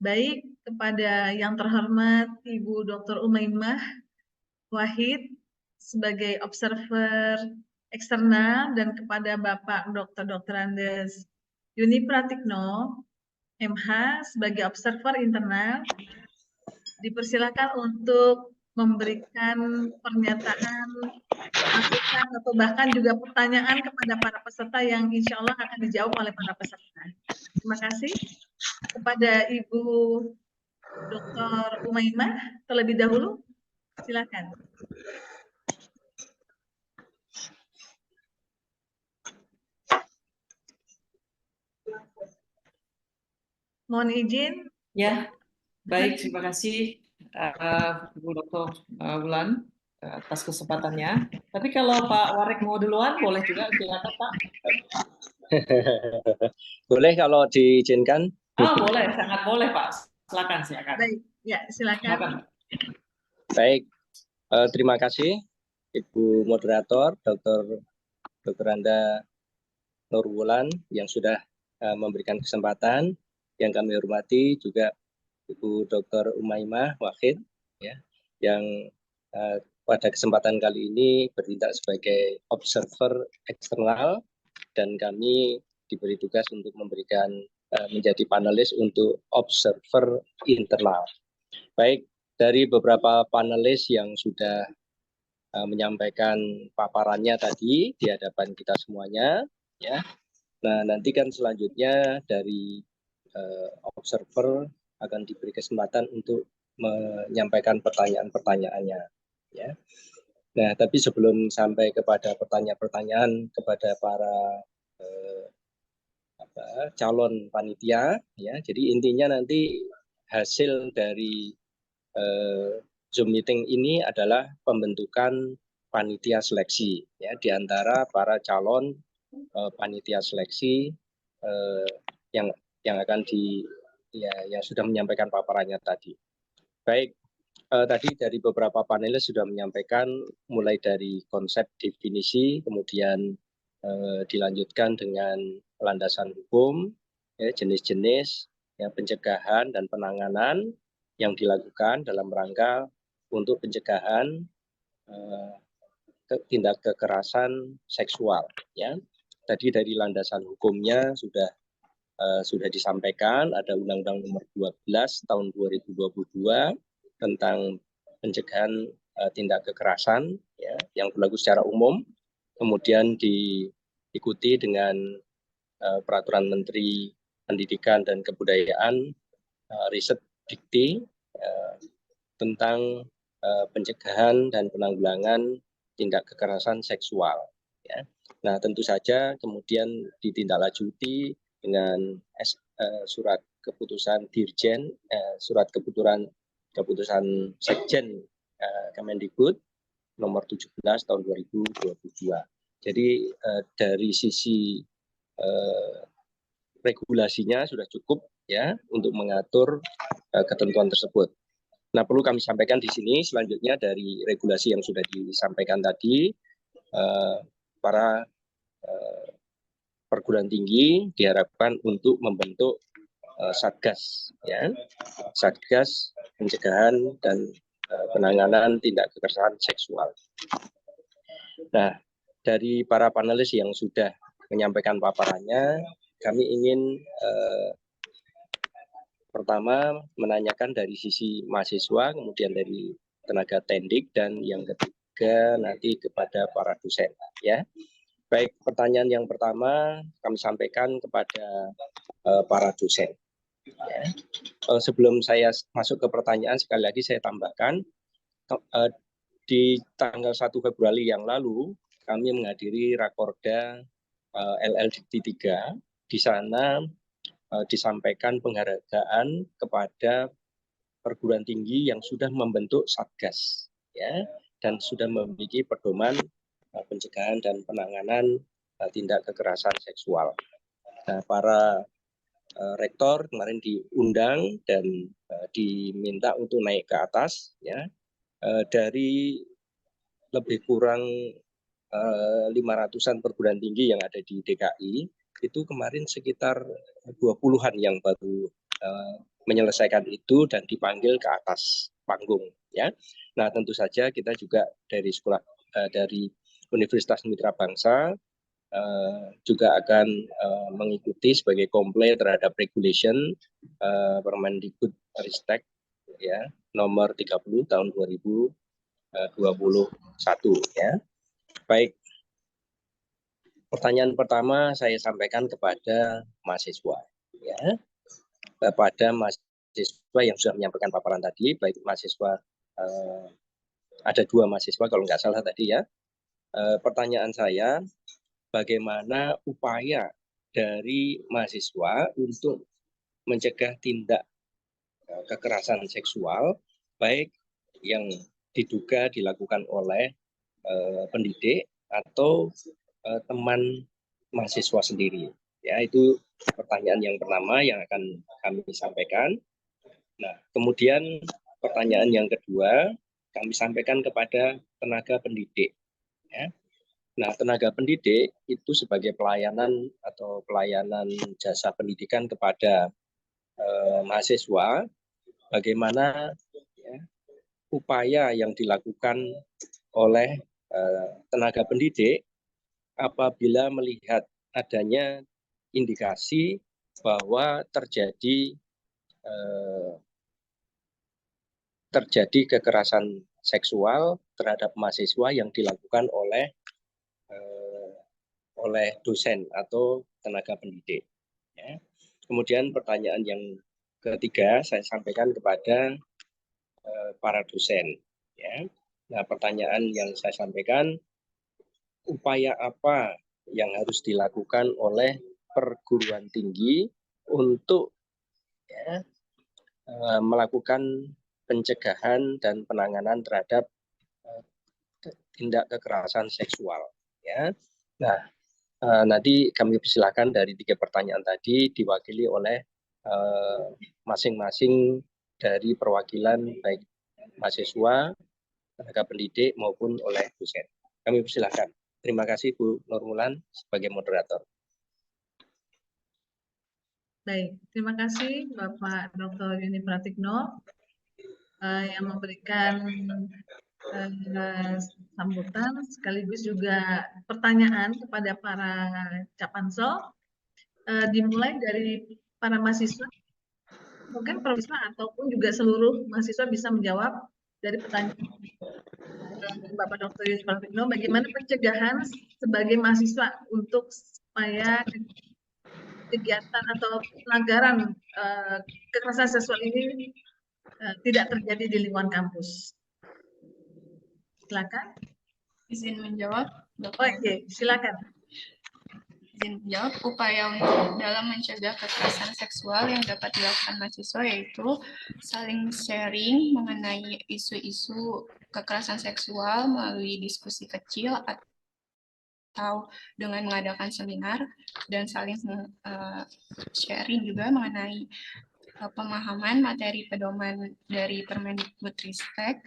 Baik kepada yang terhormat Ibu Dr. Umaymah Wahid sebagai observer eksternal dan kepada Bapak Dr. Andes Yuni Pratikno MH sebagai observer internal, dipersilakan untuk memberikan pernyataan, masukan atau bahkan juga pertanyaan kepada para peserta yang insya Allah akan dijawab oleh para peserta. Terima kasih kepada Ibu Dr. Umaymah terlebih dahulu, silakan. Mohon izin. Ya, baik, terima kasih Ibu Dr. Wulan atas kesempatannya. Tapi kalau Pak Warek mau duluan, boleh juga, silakan Pak. Boleh kalau diizinkan. Boleh, sangat boleh Pak. Silakan. Baik, ya silakan. Baik, terima kasih Ibu Moderator, Dr. Anda Nur Wulan yang sudah memberikan kesempatan. Yang kami hormati juga Ibu Dr. Umaymah Wahid, ya, yang pada kesempatan kali ini bertindak sebagai observer eksternal dan kami diberi tugas untuk memberikan menjadi panelis untuk observer internal. Baik, dari beberapa panelis yang sudah menyampaikan paparannya tadi di hadapan kita semuanya, ya. Nah, nanti kan selanjutnya dari observer akan diberi kesempatan untuk menyampaikan pertanyaan-pertanyaannya, ya. Nah, tapi sebelum sampai kepada pertanyaan-pertanyaan kepada para calon panitia, ya. Jadi intinya nanti hasil dari Zoom meeting ini adalah pembentukan panitia seleksi, ya, di antara para calon panitia seleksi yang akan yang sudah menyampaikan paparannya tadi. Baik, tadi dari beberapa panelis sudah menyampaikan mulai dari konsep definisi, kemudian dilanjutkan dengan landasan hukum, ya, jenis-jenis ya, pencegahan dan penanganan yang dilakukan dalam rangka untuk pencegahan tindak kekerasan seksual. Ya, tadi dari landasan hukumnya sudah disampaikan, ada Undang-Undang Nomor 12 Tahun 2022 tentang pencegahan tindak kekerasan, ya, yang berlaku secara umum, kemudian diikuti dengan Peraturan Menteri Pendidikan dan Kebudayaan Riset Dikti tentang pencegahan dan penanggulangan tindak kekerasan seksual. Ya. Nah, tentu saja kemudian ditindaklanjuti dengan surat keputusan Dirjen, surat keputusan Sekjen Kemendikbud nomor 17 tahun 2022. Jadi dari sisi regulasinya sudah cukup, ya, untuk mengatur ketentuan tersebut. Nah, perlu kami sampaikan di sini selanjutnya dari regulasi yang sudah disampaikan tadi, para perguruan tinggi diharapkan untuk membentuk satgas, ya, satgas pencegahan dan penanganan tindak kekerasan seksual. Nah, dari para panelis yang sudah menyampaikan paparannya, kami ingin pertama menanyakan dari sisi mahasiswa, kemudian dari tenaga tendik, dan yang ketiga nanti kepada para dosen, ya. Baik, pertanyaan yang pertama kami sampaikan kepada para dosen. Ya. Sebelum saya masuk ke pertanyaan, sekali lagi saya tambahkan, di tanggal 1 Februari yang lalu kami menghadiri Rakorda LLDT 3. Di sana disampaikan penghargaan kepada perguruan tinggi yang sudah membentuk satgas, ya, dan sudah memiliki pedoman pencegahan dan penanganan tindak kekerasan seksual. Nah, para rektor kemarin diundang dan diminta untuk naik ke atas, ya, dari lebih kurang 500-an perguruan tinggi yang ada di DKI, itu kemarin sekitar 20-an yang baru menyelesaikan itu dan dipanggil ke atas panggung, ya. Nah, tentu saja kita juga dari dari Universitas Mitra Bangsa juga akan mengikuti sebagai komplain terhadap regulation Permendikbud-Ristek, ya, nomor 30 tahun 2021, ya. Baik. Pertanyaan pertama saya sampaikan kepada mahasiswa, ya, kepada mahasiswa yang sudah menyampaikan paparan tadi, baik mahasiswa ada 2 mahasiswa kalau nggak salah tadi, ya. Pertanyaan saya, bagaimana upaya dari mahasiswa untuk mencegah tindak kekerasan seksual, baik yang diduga dilakukan oleh pendidik atau teman mahasiswa sendiri. Ya, itu pertanyaan yang pertama yang akan kami sampaikan. Nah, kemudian pertanyaan yang kedua kami sampaikan kepada tenaga pendidik. Ya. Nah, tenaga pendidik itu sebagai pelayanan atau pelayanan jasa pendidikan kepada mahasiswa, bagaimana ya, upaya yang dilakukan oleh tenaga pendidik apabila melihat adanya indikasi bahwa terjadi kekerasan seksual terhadap mahasiswa yang dilakukan oleh dosen atau tenaga pendidik. Ya. Kemudian pertanyaan yang ketiga saya sampaikan kepada para dosen. Ya. Nah, pertanyaan yang saya sampaikan, upaya apa yang harus dilakukan oleh perguruan tinggi untuk ya, melakukan pencegahan dan penanganan terhadap tindak kekerasan seksual. Ya. Nah, nanti kami persilakan dari 3 pertanyaan tadi diwakili oleh masing-masing dari perwakilan baik mahasiswa, tenaga pendidik maupun oleh dosen. Kami persilakan. Terima kasih Bu Nurmulan sebagai moderator. Baik, terima kasih Bapak Dr. Yuni Pratikno yang memberikan sambutan sekaligus juga pertanyaan kepada para Capansel. Dimulai dari para mahasiswa, mungkin mahasiswa ataupun juga seluruh mahasiswa bisa menjawab dari pertanyaan Bapak Dr. Yuni Pratikno, bagaimana pencegahan sebagai mahasiswa untuk supaya kegiatan atau pelanggaran kekerasan seksual ini tidak terjadi di lingkungan kampus. Silakan. Izin menjawab. Oke, silakan. Izin menjawab, upaya untuk dalam mencegah kekerasan seksual yang dapat dilakukan mahasiswa yaitu saling sharing mengenai isu-isu kekerasan seksual melalui diskusi kecil atau dengan mengadakan seminar, dan saling sharing juga mengenai pemahaman materi pedoman dari Permendikbud-Ristek.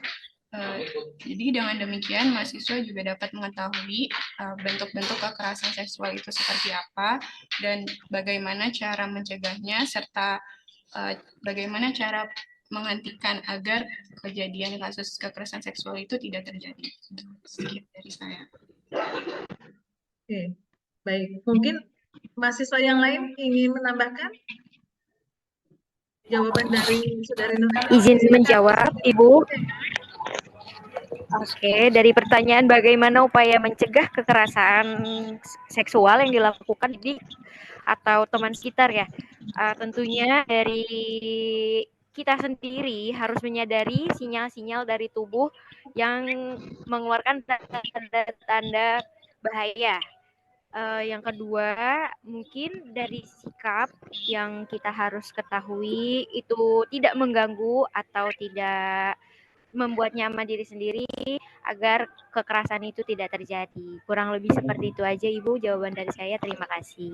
Jadi dengan demikian mahasiswa juga dapat mengetahui bentuk-bentuk kekerasan seksual itu seperti apa dan bagaimana cara mencegahnya serta bagaimana cara menghentikan agar kejadian kasus kekerasan seksual itu tidak terjadi. Sekian dari saya. Oke, baik. Mungkin mahasiswa yang lain ingin menambahkan jawaban dari Saudari Nurhayati? Izin menjawab, Ibu. Oke, dari pertanyaan bagaimana upaya mencegah kekerasan seksual yang dilakukan di atau teman sekitar ya. Tentunya dari kita sendiri harus menyadari sinyal-sinyal dari tubuh yang mengeluarkan tanda-tanda bahaya. Yang kedua, mungkin dari sikap yang kita harus ketahui itu tidak mengganggu atau tidak membuat nyaman diri sendiri agar kekerasan itu tidak terjadi. Kurang lebih seperti itu aja Ibu jawaban dari saya. Terima kasih.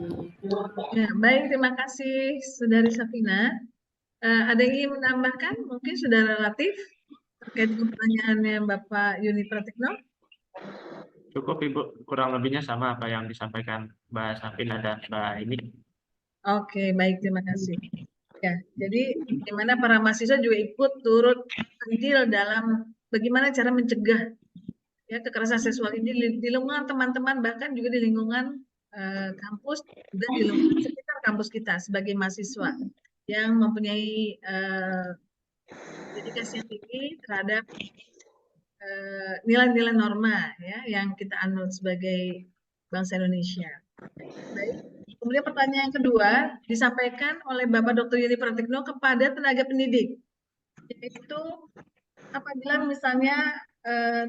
Ya, baik, terima kasih Saudari Safina. Ada yang ingin menambahkan? Mungkin sudah relatif terkait dengan pertanyaannya Bapak Yuni Pratikno? Cukup Ibu, kurang lebihnya sama apa yang disampaikan Mbak Safina dan Mbak Ini. Oke, baik, terima kasih. Ya, jadi bagaimana para mahasiswa juga ikut turut andil dalam bagaimana cara mencegah ya kekerasan seksual ini di lingkungan teman-teman, bahkan juga di lingkungan kampus, juga di lingkungan sekitar kampus kita sebagai mahasiswa yang mempunyai dedikasi yang tinggi terhadap nilai-nilai norma ya yang kita anut sebagai bangsa Indonesia. Baik. Kemudian pertanyaan kedua disampaikan oleh Bapak Dr. Yuni Pratikno kepada tenaga pendidik, yaitu apabila misalnya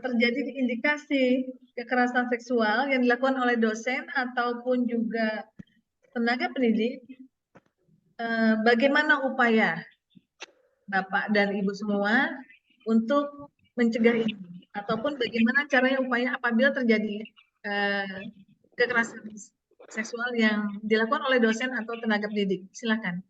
terjadi indikasi kekerasan seksual yang dilakukan oleh dosen ataupun juga tenaga pendidik, bagaimana upaya Bapak dan Ibu semua untuk mencegah ini, ataupun bagaimana caranya upaya apabila terjadi kekerasan seksual yang dilakukan oleh dosen atau tenaga pendidik. Silakan.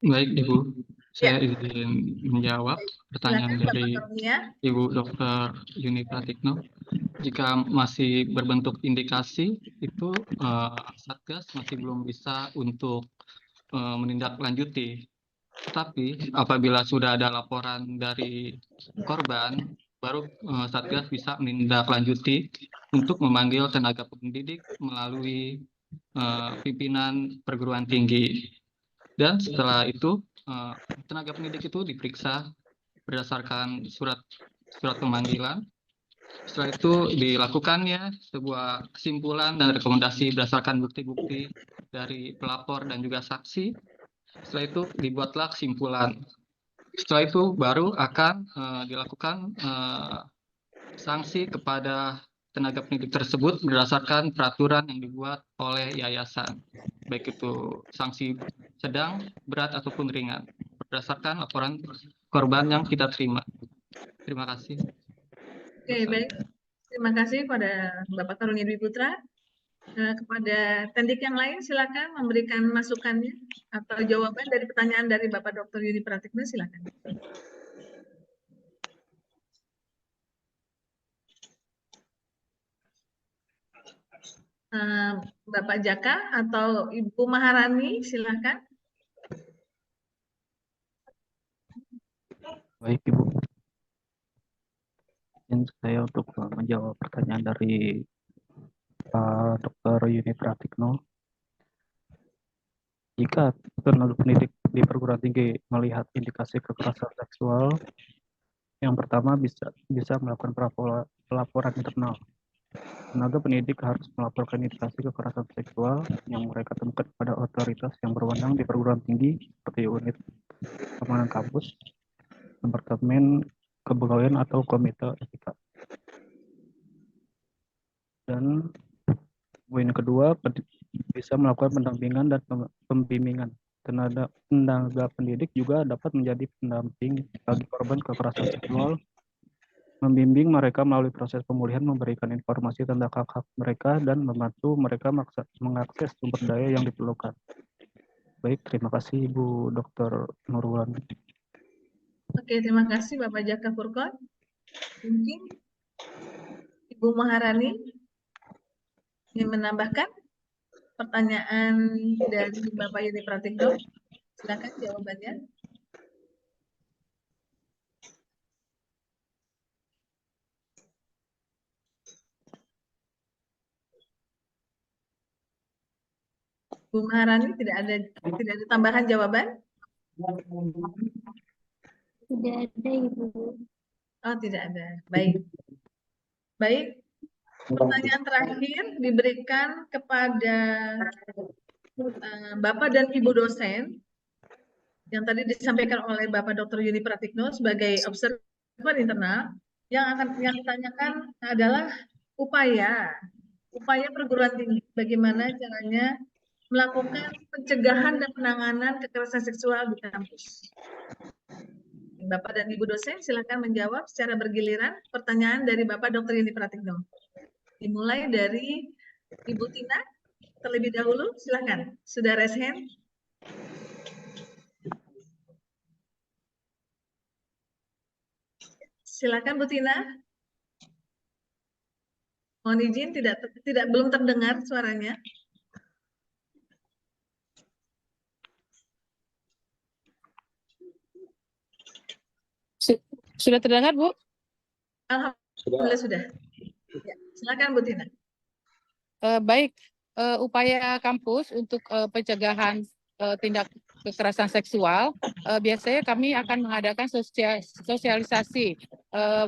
Baik, Ibu. Saya izin menjawab pertanyaan Silakan, Bapak dari Karunia. Ibu Dr. Yuni Pratikno. Jika masih berbentuk indikasi, itu Satgas masih belum bisa untuk menindaklanjuti. Tetapi apabila sudah ada laporan dari korban, baru Satgas bisa menindaklanjuti untuk memanggil tenaga pendidik melalui pimpinan perguruan tinggi. Dan setelah itu tenaga pendidik itu diperiksa berdasarkan surat pemanggilan. Setelah itu dilakukannya sebuah kesimpulan dan rekomendasi berdasarkan bukti-bukti dari pelapor dan juga saksi. Setelah itu dibuatlah kesimpulan. Setelah itu baru akan dilakukan sanksi kepada tenaga pendidik tersebut berdasarkan peraturan yang dibuat oleh yayasan, baik itu sanksi sedang, berat ataupun ringan, berdasarkan laporan korban yang kita terima. Terima kasih. Oke, baik. Terima kasih pada Bapak Karunia Dwi Putra. Kepada tendik yang lain, silakan memberikan masukannya atau jawaban dari pertanyaan dari Bapak Dr. Yuni Pratikno, silakan. Bapak Jaka atau Ibu Maharani, silakan. Baik, Ibu. Izin saya untuk menjawab pertanyaan dari Pak Dr. Yuni Pratikno. Jika tenaga pendidik di perguruan tinggi melihat indikasi kekerasan seksual, yang pertama bisa melakukan pelaporan internal. Tenaga pendidik harus melaporkan indikasi kekerasan seksual yang mereka temukan pada otoritas yang berwenang di perguruan tinggi seperti unit keamanan kampus, departemen kepegawaian atau komite etika. Dan poin kedua, bisa melakukan pendampingan dan pembimbingan. Tenaga pendidik juga dapat menjadi pendamping bagi korban kekerasan seksual, membimbing mereka melalui proses pemulihan, memberikan informasi tentang hak-hak mereka, dan membantu mereka mengakses sumber daya yang diperlukan. Baik, terima kasih Ibu Dr. Nurwan. Oke, terima kasih Bapak Jaka Furkon. Mungkin Ibu Maharani ingin menambahkan pertanyaan dari Bapak Yuni Pratikno. Silakan jawabannya. Bu Maharani, tidak ada tambahan jawaban? Tidak ada, Ibu. Oh, tidak ada. Baik. Baik. Pertanyaan terakhir diberikan kepada Bapak dan Ibu dosen yang tadi disampaikan oleh Bapak Dr. Yuni Pratikno sebagai observer internal. Yang ditanyakan adalah upaya perguruan tinggi, bagaimana caranya melakukan pencegahan dan penanganan kekerasan seksual di kampus. Bapak dan Ibu dosen silakan menjawab secara bergiliran pertanyaan dari Bapak Dr. Yuni Pratikno. Dimulai dari Ibu Tina terlebih dahulu, silakan. Sudah raise hand? Silakan Bu Tina. Mohon izin, belum terdengar suaranya. Sudah terdengar, Bu? Alhamdulillah sudah. Ya, silakan Bu Tina. Baik, upaya kampus untuk pencegahan tindak kekerasan seksual, biasanya kami akan mengadakan sosialisasi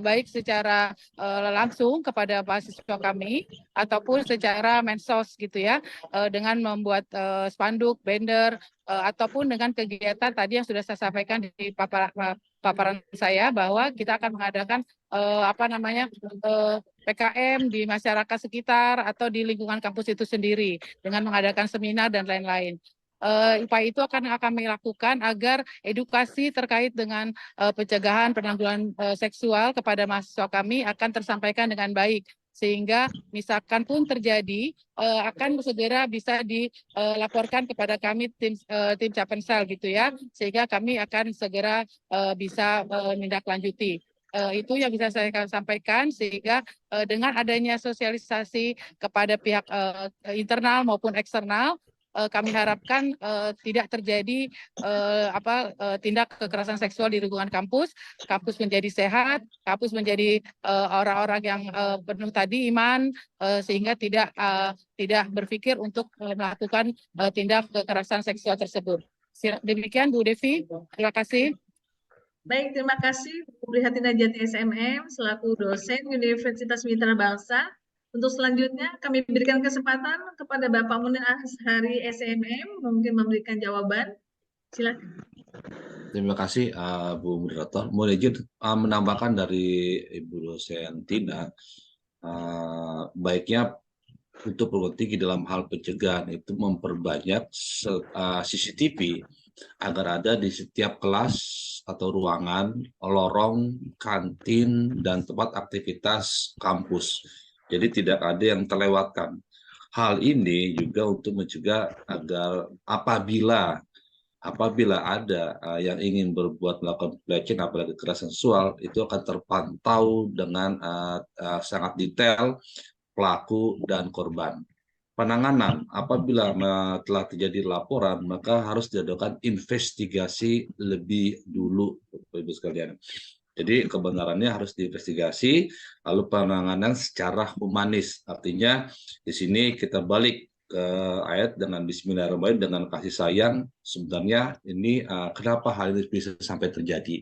baik secara langsung kepada mahasiswa kami ataupun secara mensos gitu ya, dengan membuat spanduk, banner, ataupun dengan kegiatan tadi yang sudah saya sampaikan di paparan saya bahwa kita akan mengadakan PKM di masyarakat sekitar atau di lingkungan kampus itu sendiri dengan mengadakan seminar dan lain-lain. Upaya itu akan kami lakukan agar edukasi terkait dengan pencegahan penanggulangan seksual kepada mahasiswa kami akan tersampaikan dengan baik, sehingga misalkan pun terjadi akan segera bisa dilaporkan kepada kami tim Capensel gitu ya, sehingga kami akan segera bisa menindaklanjuti. Itu yang bisa saya sampaikan, sehingga dengan adanya sosialisasi kepada pihak internal maupun eksternal, kami harapkan tidak terjadi tindak kekerasan seksual di lingkungan kampus, kampus menjadi sehat, kampus menjadi orang-orang yang penuh tadi iman, sehingga tidak berpikir untuk melakukan tindak kekerasan seksual tersebut. Demikian Bu Devi, terima kasih. Baik, terima kasih Bu Prihatina Jati SMM selaku dosen Universitas Mitra Bangsa. Untuk selanjutnya kami berikan kesempatan kepada Bapak Munir Ashari SMM mungkin memberikan jawaban. Silakan. Terima kasih Bu Moderator. Mohon izin menambahkan dari Ibu dosen Tina, baiknya untuk perguruan tinggi dalam hal pencegahan itu memperbanyak CCTV agar ada di setiap kelas atau ruangan, lorong, kantin, dan tempat aktivitas kampus. Jadi tidak ada yang terlewatkan. Hal ini juga untuk mencegah agar apabila ada yang ingin melakukan pelecehan apalagi kekerasan seksual, itu akan terpantau dengan sangat detail pelaku dan korban. Penanganan apabila telah terjadi laporan, maka harus diadakan investigasi lebih dulu, Ibu sekalian. Jadi kebenarannya harus diinvestigasi, lalu penanganan secara humanis. Artinya di sini kita balik ke ayat dengan Bismillahirrahmanirrahim, dengan kasih sayang. Sebenarnya ini kenapa hal ini bisa sampai terjadi?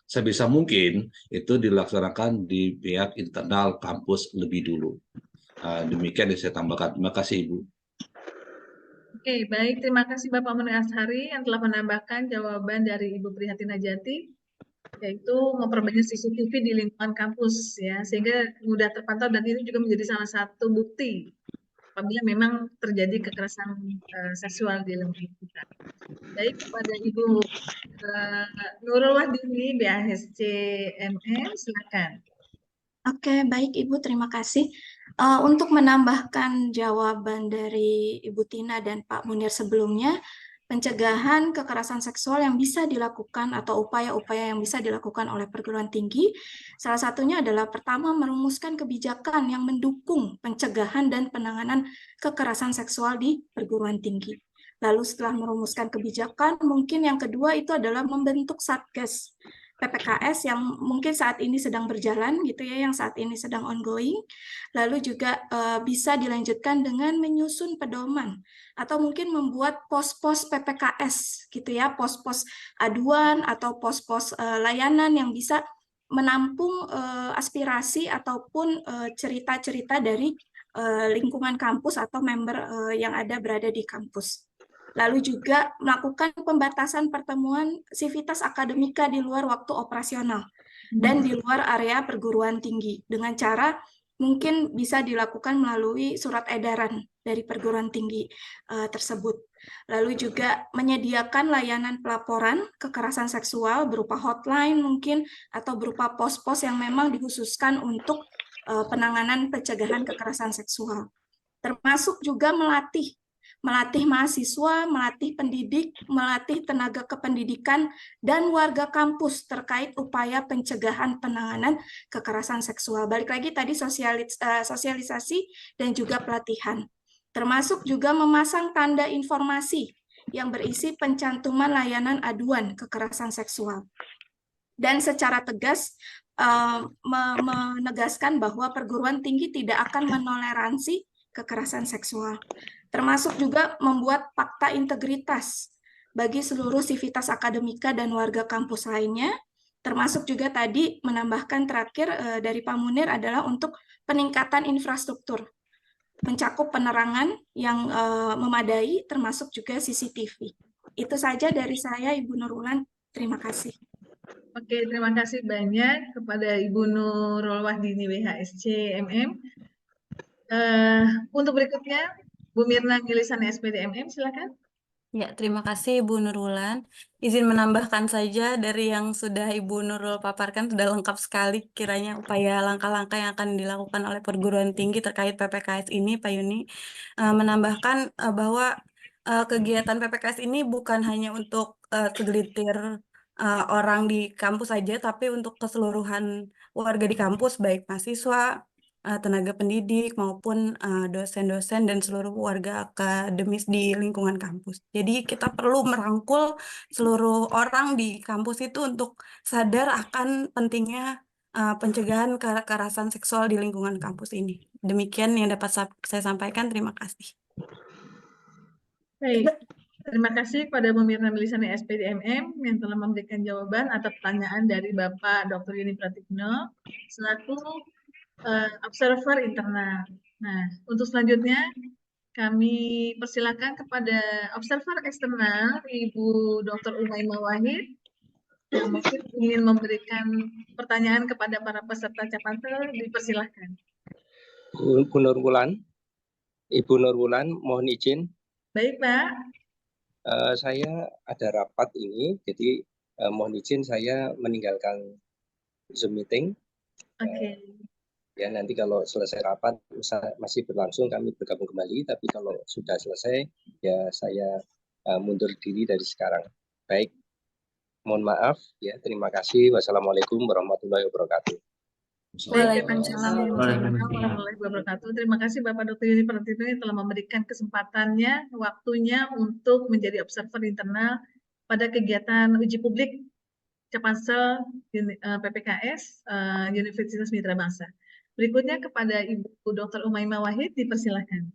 Sebisa mungkin itu dilaksanakan di pihak internal kampus lebih dulu. Demikian yang saya tambahkan. Terima kasih Ibu. Oke, baik. Terima kasih Bapak Munir Ashari yang telah menambahkan jawaban dari Ibu Prihatina Jati, yaitu memperbanyak CCTV di lingkungan kampus ya, sehingga mudah terpantau, dan ini juga menjadi salah satu bukti apabila memang terjadi kekerasan seksual di lingkungan kita. Baik, kepada Ibu Nurul Wahdini BASC MM, silakan. Oke, baik Ibu, terima kasih. Untuk menambahkan jawaban dari Ibu Tina dan Pak Munir sebelumnya, pencegahan kekerasan seksual yang bisa dilakukan atau upaya-upaya yang bisa dilakukan oleh perguruan tinggi, salah satunya adalah pertama merumuskan kebijakan yang mendukung pencegahan dan penanganan kekerasan seksual di perguruan tinggi. Lalu setelah merumuskan kebijakan, mungkin yang kedua itu adalah membentuk Satgas PPKS yang mungkin saat ini sedang berjalan gitu ya, yang saat ini sedang ongoing. Lalu juga bisa dilanjutkan dengan menyusun pedoman atau mungkin membuat pos-pos PPKS gitu ya, pos-pos aduan atau pos-pos layanan yang bisa menampung aspirasi ataupun cerita-cerita dari lingkungan kampus atau member yang ada berada di kampus. Lalu juga melakukan pembatasan pertemuan sivitas akademika di luar waktu operasional dan di luar area perguruan tinggi dengan cara mungkin bisa dilakukan melalui surat edaran dari perguruan tinggi tersebut. Lalu juga menyediakan layanan pelaporan kekerasan seksual berupa hotline mungkin atau berupa pos-pos yang memang dikhususkan untuk penanganan pencegahan kekerasan seksual. Termasuk juga melatih mahasiswa, melatih pendidik, melatih tenaga kependidikan, dan warga kampus terkait upaya pencegahan penanganan kekerasan seksual. Balik lagi tadi sosialisasi dan juga pelatihan. Termasuk juga memasang tanda informasi yang berisi pencantuman layanan aduan kekerasan seksual. dan secara tegas menegaskan bahwa perguruan tinggi tidak akan menoleransi kekerasan seksual, termasuk juga membuat fakta integritas bagi seluruh sivitas akademika dan warga kampus lainnya, termasuk juga tadi menambahkan terakhir dari Pak Munir adalah untuk peningkatan infrastruktur, mencakup penerangan yang memadai, termasuk juga CCTV. Itu saja dari saya, Ibu Nurul. Terima kasih. Oke, terima kasih banyak kepada Ibu Nurul Wahdini WHSC MM. Untuk berikutnya, Bu Mirna Gilisana SPD MM, silakan. Ya, terima kasih Ibu Nurul. Izin menambahkan saja dari yang sudah Ibu Nurul paparkan sudah lengkap sekali kiranya upaya langkah-langkah yang akan dilakukan oleh perguruan tinggi terkait PPKS ini, Pak Yuni. Menambahkan bahwa kegiatan PPKS ini bukan hanya untuk segelintir orang di kampus saja, tapi untuk keseluruhan warga di kampus, baik mahasiswa, tenaga pendidik maupun dosen-dosen dan seluruh warga akademis di lingkungan kampus. Jadi kita perlu merangkul seluruh orang di kampus itu untuk sadar akan pentingnya pencegahan kekerasan seksual di lingkungan kampus ini. Demikian yang dapat saya sampaikan. Terima kasih. Baik, terima kasih kepada Bu Mirna Gilisana SPD MM yang telah memberikan jawaban atas pertanyaan dari Bapak Dr. Yuni Pratikno selaku observer internal. Nah, untuk selanjutnya kami persilakan kepada observer eksternal Ibu Dr. Umaymah Wahid yang mungkin ingin memberikan pertanyaan kepada para peserta Capansel, dipersilahkan. Bu Nurwulan, Ibu Nurwulan, mohon izin. Baik, Pak. Saya ada rapat ini, jadi mohon izin saya meninggalkan Zoom meeting. Oke. Ya, nanti kalau selesai rapat masih berlangsung kami bergabung kembali, tapi kalau sudah selesai ya saya mundur diri dari sekarang. Baik, mohon maaf ya, terima kasih. Wassalamualaikum warahmatullahi wabarakatuh. Waalaikumsalam warahmatullahi wabarakatuh. Terima kasih Bapak Dr. Yuni Pratikno yang telah memberikan kesempatannya, waktunya untuk menjadi observer internal pada kegiatan uji publik Capansel PPKS Universitas Mitra Bangsa. Berikutnya kepada Ibu Dr. Umaymah Wahid, dipersilahkan.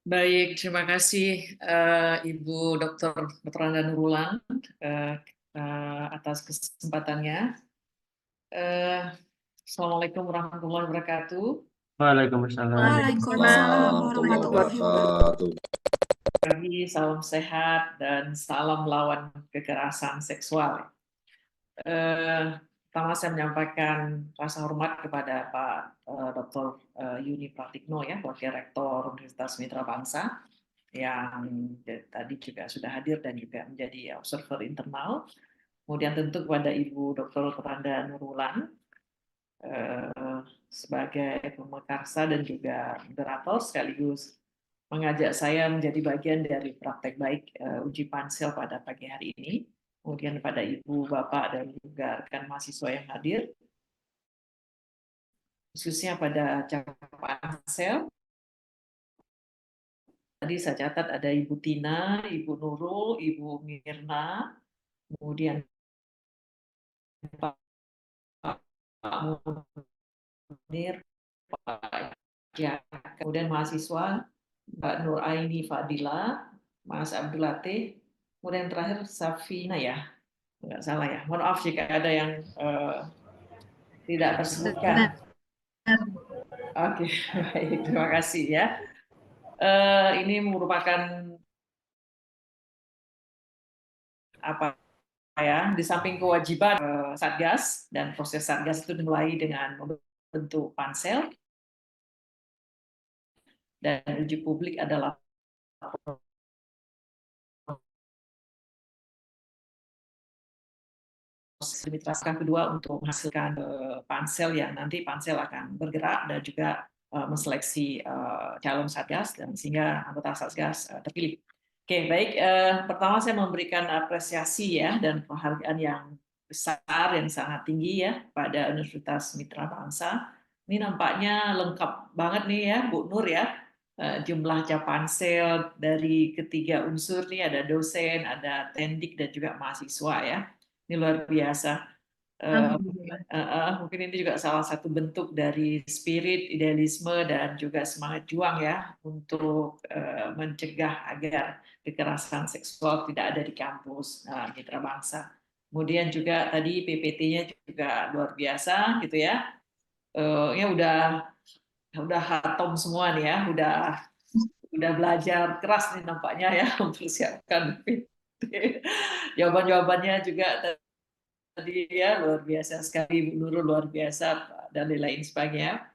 Baik, terima kasih Ibu Dr. Anda Nurulan atas kesempatannya. Assalamualaikum warahmatullahi wabarakatuh. Waalaikumsalam. Waalaikumsalam warahmatullahi wabarakatuh. Salam sehat dan salam lawan kekerasan seksual. Pertama saya menyampaikan rasa hormat kepada Pak Dr. Yuni Pratikno ya, Wakil Rektor Universitas Mitra Bangsa yang tadi juga sudah hadir dan juga menjadi observer internal. Kemudian tentu kepada Ibu Dr. Anda Nurulan sebagai pemekarsa dan juga moderator sekaligus mengajak saya menjadi bagian dari praktek baik uji pansel pada pagi hari ini. Kemudian pada Ibu, Bapak, dan juga rekan mahasiswa yang hadir, khususnya pada Capansel. Tadi saya catat ada Ibu Tina, Ibu Nurul, Ibu Mirna, kemudian Pak Munir, Pak Jaka, kemudian mahasiswa Mbak Nur Aini Fadila, Mas Abdul Latif, kemudian terakhir Safina ya, nggak salah ya. Mohon maaf jika ada yang tidak tersebutkan. Oke, baik, terima kasih ya. Ini merupakan apa ya? Di samping kewajiban Satgas dan proses Satgas itu dimulai dengan membentuk pansel dan uji publik adalah Mitra kedua untuk menghasilkan pansel yang nanti pansel akan bergerak dan juga menseleksi calon Satgas dan sehingga anggota Satgas terpilih. Oke, baik. Pertama saya memberikan apresiasi ya dan penghargaan yang besar yang sangat tinggi ya pada Universitas Mitra Bangsa. Ini nampaknya lengkap banget nih ya Bu Nur ya. Jumlah Capansel dari ketiga unsur nih, ada dosen, ada tendik dan juga mahasiswa ya. Ini luar biasa. Alhamdulillah. Mungkin ini juga salah satu bentuk dari spirit, idealisme, dan juga semangat juang ya untuk mencegah agar kekerasan seksual tidak ada di kampus Mitra Bangsa. Kemudian juga tadi PPT-nya juga luar biasa gitu ya. Ya udah hatom semua nih ya, udah belajar keras nih nampaknya ya mempersiapkan PPT. Jawaban-jawabannya juga tadi ya luar biasa sekali, Bu Nurul luar biasa dan lain sebagainya.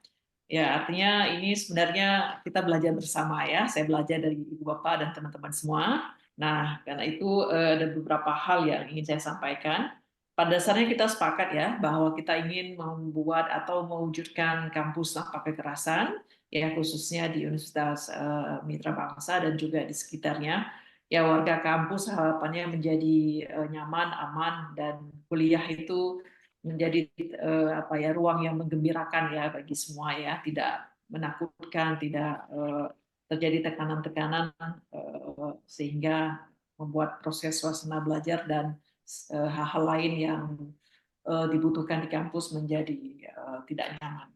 Ya artinya ini sebenarnya kita belajar bersama ya. Saya belajar dari Ibu Bapak dan teman-teman semua. Nah karena itu ada beberapa hal yang ingin saya sampaikan. Pada dasarnya kita sepakat ya bahwa kita ingin membuat atau mewujudkan kampus tanpa kekerasan ya khususnya di Universitas Mitra Bangsa dan juga di sekitarnya. Ya warga kampus harapannya menjadi nyaman, aman dan kuliah itu menjadi apa ya ruang yang menggembirakan ya bagi semua ya, tidak menakutkan, tidak terjadi tekanan-tekanan sehingga membuat proses suasana belajar dan hal-hal lain yang dibutuhkan di kampus menjadi tidak nyaman.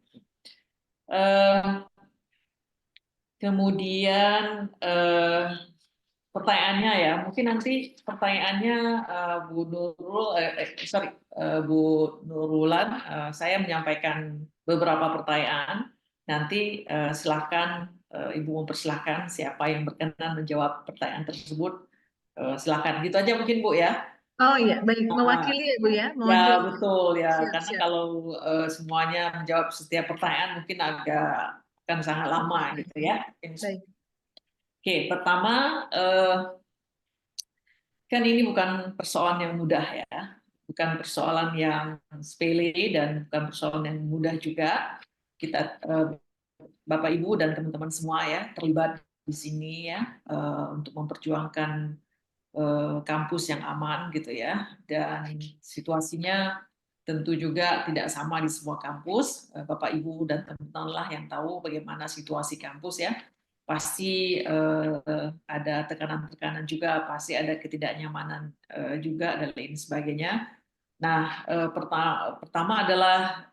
Kemudian pertanyaannya ya, mungkin nanti pertanyaannya Bu Nurul, Bu Nurulan, saya menyampaikan beberapa pertanyaan. Nanti silakan Ibu mempersilahkan siapa yang berkenan menjawab pertanyaan tersebut. Silakan, gitu aja mungkin Bu ya. Oh iya, baik. Mewakili ya Bu ya? Ya Mewakili. betul ya, Siap, karena siap. kalau semuanya menjawab setiap pertanyaan mungkin akan sangat lama gitu ya. Baik. Oke, pertama kan ini bukan persoalan yang mudah ya, bukan persoalan yang sepele dan bukan persoalan yang mudah juga. Kita Bapak Ibu dan teman-teman semua ya terlibat di sini ya untuk memperjuangkan kampus yang aman gitu ya, dan situasinya tentu juga tidak sama di semua kampus. Bapak Ibu dan teman-teman lah yang tahu bagaimana situasi kampus ya. Pasti ada tekanan-tekanan juga, pasti ada ketidaknyamanan juga dan lain sebagainya. Nah, pertama adalah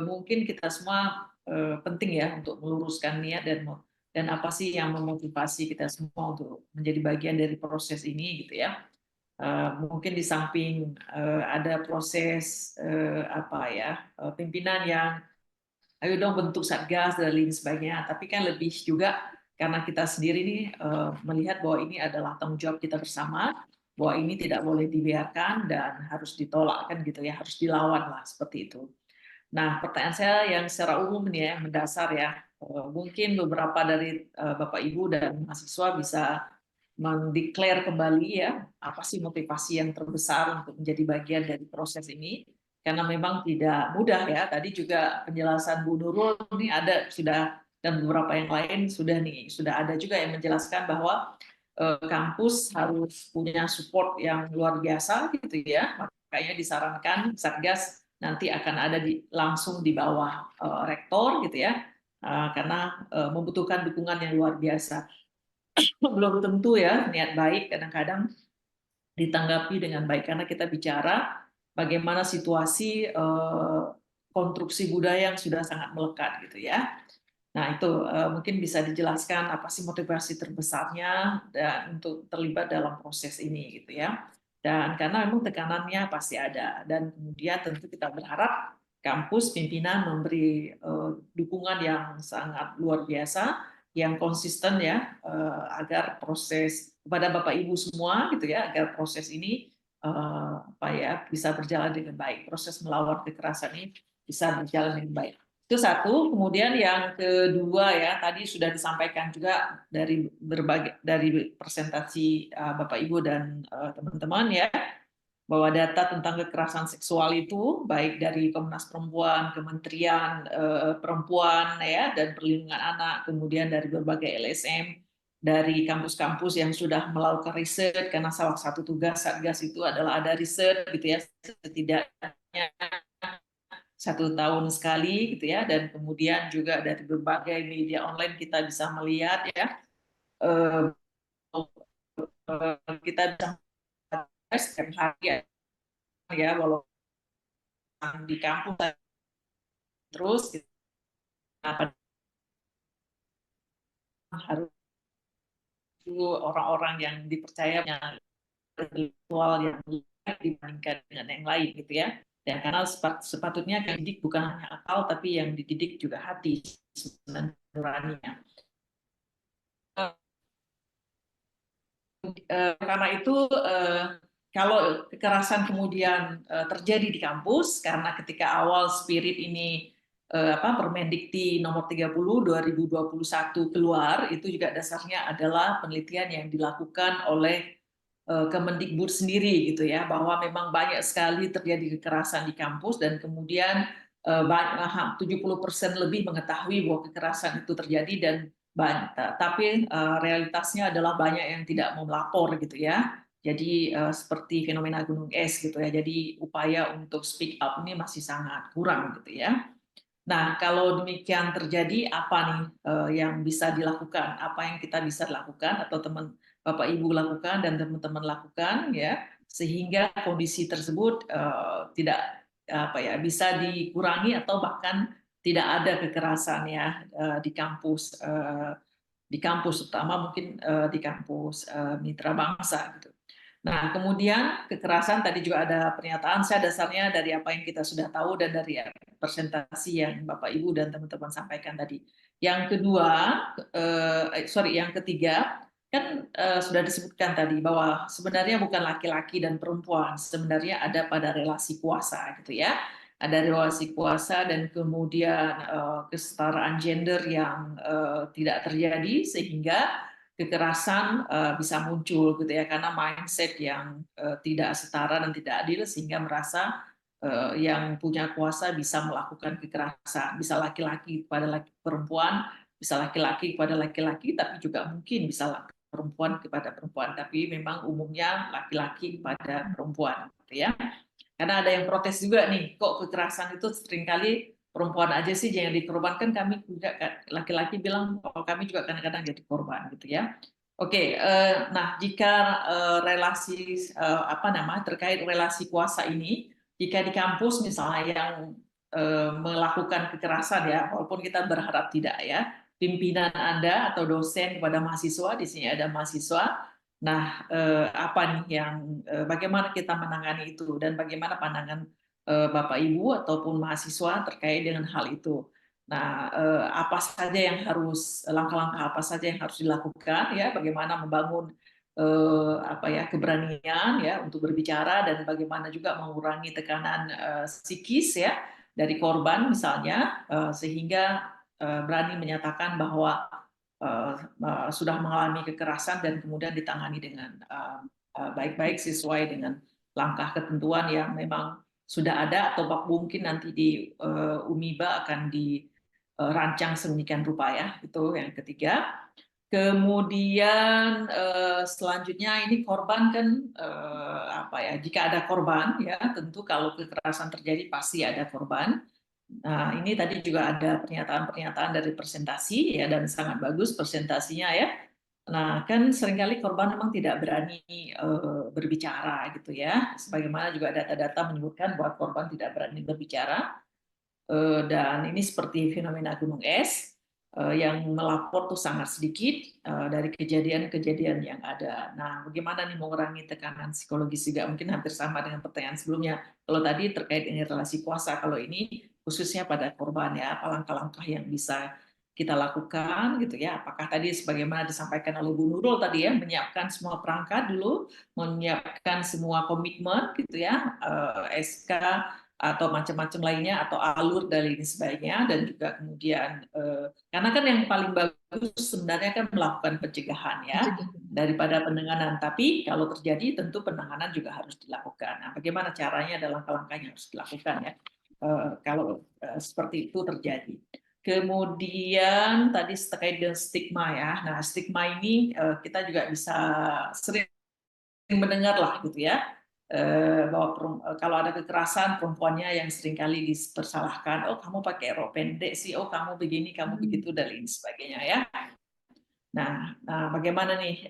mungkin kita semua penting ya untuk meluruskan niat dan apa sih yang memotivasi kita semua untuk menjadi bagian dari proses ini gitu ya. Mungkin di samping ada proses apa ya pimpinan yang ayo dong bentuk satgas dan lain sebagainya, tapi kan lebih juga karena kita sendiri nih melihat bahwa ini adalah tanggung jawab kita bersama, bahwa ini tidak boleh dibiarkan dan harus ditolak kan gitu ya, harus dilawan lah seperti itu. Nah, pertanyaan saya yang secara umum nih ya, yang mendasar ya, mungkin beberapa dari Bapak Ibu dan mahasiswa bisa mendeklar kembali ya apa sih motivasi yang terbesar untuk menjadi bagian dari proses ini, karena memang tidak mudah ya. Tadi juga penjelasan Bu Nurul ini ada sudah, dan beberapa yang lain sudah ada juga yang menjelaskan bahwa kampus harus punya support yang luar biasa gitu ya, makanya disarankan Satgas nanti akan ada langsung di bawah rektor gitu ya, karena membutuhkan dukungan yang luar biasa. Belum tentu ya niat baik kadang-kadang ditanggapi dengan baik, karena kita bicara bagaimana situasi konstruksi budaya yang sudah sangat melekat gitu ya. Nah itu mungkin bisa dijelaskan apa sih motivasi terbesarnya dan untuk terlibat dalam proses ini gitu ya. Dan karena memang tekanannya pasti ada, dan kemudian tentu kita berharap kampus pimpinan memberi dukungan yang sangat luar biasa, yang konsisten ya, agar proses kepada Bapak Ibu semua gitu ya, agar proses ini apa ya bisa berjalan dengan baik, proses melawan kekerasan ini bisa berjalan dengan baik. Itu satu. Kemudian yang kedua ya, tadi sudah disampaikan juga dari presentasi Bapak Ibu dan teman-teman ya, bahwa data tentang kekerasan seksual itu baik dari Komnas Perempuan, Kementerian Perempuan ya dan Perlindungan Anak, kemudian dari berbagai LSM, dari kampus-kampus yang sudah melakukan riset, karena salah satu tugas Satgas itu adalah ada riset gitu ya, setidaknya 1 tahun sekali gitu ya, dan kemudian juga dari berbagai media online kita bisa melihat ya, kita bisa setiap hari ya, walaupun di kampus terus harus orang-orang yang dipercaya yang intelektual yang dibandingkan dengan yang lain gitu ya. Dan karena sepatutnya yang dididik bukan hanya akal tapi yang dididik juga hati dan nuraninya. Karena itu kalau kekerasan kemudian terjadi di kampus karena ketika awal spirit ini Permendikti nomor 30 2021 keluar, itu juga dasarnya adalah penelitian yang dilakukan oleh Kemendikbud sendiri gitu ya, bahwa memang banyak sekali terjadi kekerasan di kampus dan kemudian 70% lebih mengetahui bahwa kekerasan itu terjadi dan tapi realitasnya adalah banyak yang tidak mau melapor gitu ya. Jadi seperti fenomena gunung es gitu ya. Jadi upaya untuk speak up ini masih sangat kurang gitu ya. Nah, kalau demikian terjadi, apa nih yang bisa dilakukan? Apa yang kita bisa lakukan atau teman Bapak Ibu lakukan dan teman-teman lakukan ya, sehingga kondisi tersebut tidak bisa dikurangi atau bahkan tidak ada kekerasan ya di kampus terutama mungkin di kampus mitra bangsa gitu. Nah, kemudian kekerasan tadi juga ada pernyataan saya dasarnya dari apa yang kita sudah tahu dan dari presentasi yang Bapak Ibu dan teman-teman sampaikan tadi. Yang kedua, yang ketiga kan sudah disebutkan tadi bahwa sebenarnya bukan laki-laki dan perempuan, sebenarnya ada pada relasi kuasa gitu ya. Ada relasi kuasa dan kemudian kesetaraan gender yang tidak terjadi sehingga kekerasan bisa muncul gitu ya karena mindset yang tidak setara dan tidak adil sehingga merasa yang punya kuasa bisa melakukan kekerasan, bisa laki-laki kepada perempuan, bisa laki-laki kepada laki-laki, tapi juga mungkin bisa perempuan kepada perempuan, tapi memang umumnya laki-laki kepada perempuan gitu ya. Karena ada yang protes juga nih, kok kekerasan itu seringkali perempuan aja sih yang dikorbankan, kami juga laki-laki bilang oh, kami juga kadang-kadang jadi korban gitu ya. Oke, nah jika relasi terkait relasi kuasa ini, jika di kampus misalnya yang melakukan kekerasan ya, walaupun kita berharap tidak ya, pimpinan Anda atau dosen kepada mahasiswa, di sini ada mahasiswa. Nah, apa nih yang bagaimana kita menangani itu dan bagaimana pandangan Bapak Ibu ataupun mahasiswa terkait dengan hal itu. Nah, apa saja yang harus langkah-langkah apa saja yang harus dilakukan ya, bagaimana membangun keberanian ya untuk berbicara dan bagaimana juga mengurangi tekanan psikis ya dari korban misalnya sehingga berani menyatakan bahwa sudah mengalami kekerasan dan kemudian ditangani dengan baik-baik sesuai dengan langkah ketentuan yang memang sudah ada atau mungkin nanti di UMIBA akan dirancang sedemikian rupa ya. Itu yang ketiga. Kemudian selanjutnya ini korban kan jika ada korban ya tentu kalau kekerasan terjadi pasti ada korban. Nah, ini tadi juga ada pernyataan-pernyataan dari presentasi ya dan sangat bagus presentasinya ya. Nah, kan seringkali korban memang tidak berani berbicara gitu ya. Sebagaimana juga data-data menyebutkan bahwa korban tidak berani berbicara. Dan ini seperti fenomena gunung es yang melapor tuh sangat sedikit dari kejadian-kejadian yang ada. Nah, bagaimana nih mengurangi tekanan psikologis juga mungkin hampir sama dengan pertanyaan sebelumnya. Kalau tadi terkait dengan relasi kuasa, kalau ini khususnya pada korban ya, apa langkah-langkah yang bisa kita lakukan gitu ya. Apakah tadi sebagaimana disampaikan oleh Bu Nurul tadi ya, menyiapkan semua perangkat dulu, menyiapkan semua komitmen gitu ya, SK atau macam-macam lainnya atau alur dari ini sebagainya dan juga kemudian karena kan yang paling bagus sebenarnya kan melakukan pencegahan ya daripada penanganan, tapi kalau terjadi tentu penanganan juga harus dilakukan. Nah, bagaimana caranya adalah langkah-langkah yang harus dilakukan ya kalau seperti itu terjadi. Kemudian tadi terkait dengan stigma ya. Nah, stigma ini kita juga bisa sering mendengar lah gitu ya. Bahwa kalau ada kekerasan perempuannya yang seringkali dipersalahkan, oh kamu pakai rok pendek sih, oh kamu begini, kamu begitu dan lain sebagainya ya. Nah, bagaimana nih?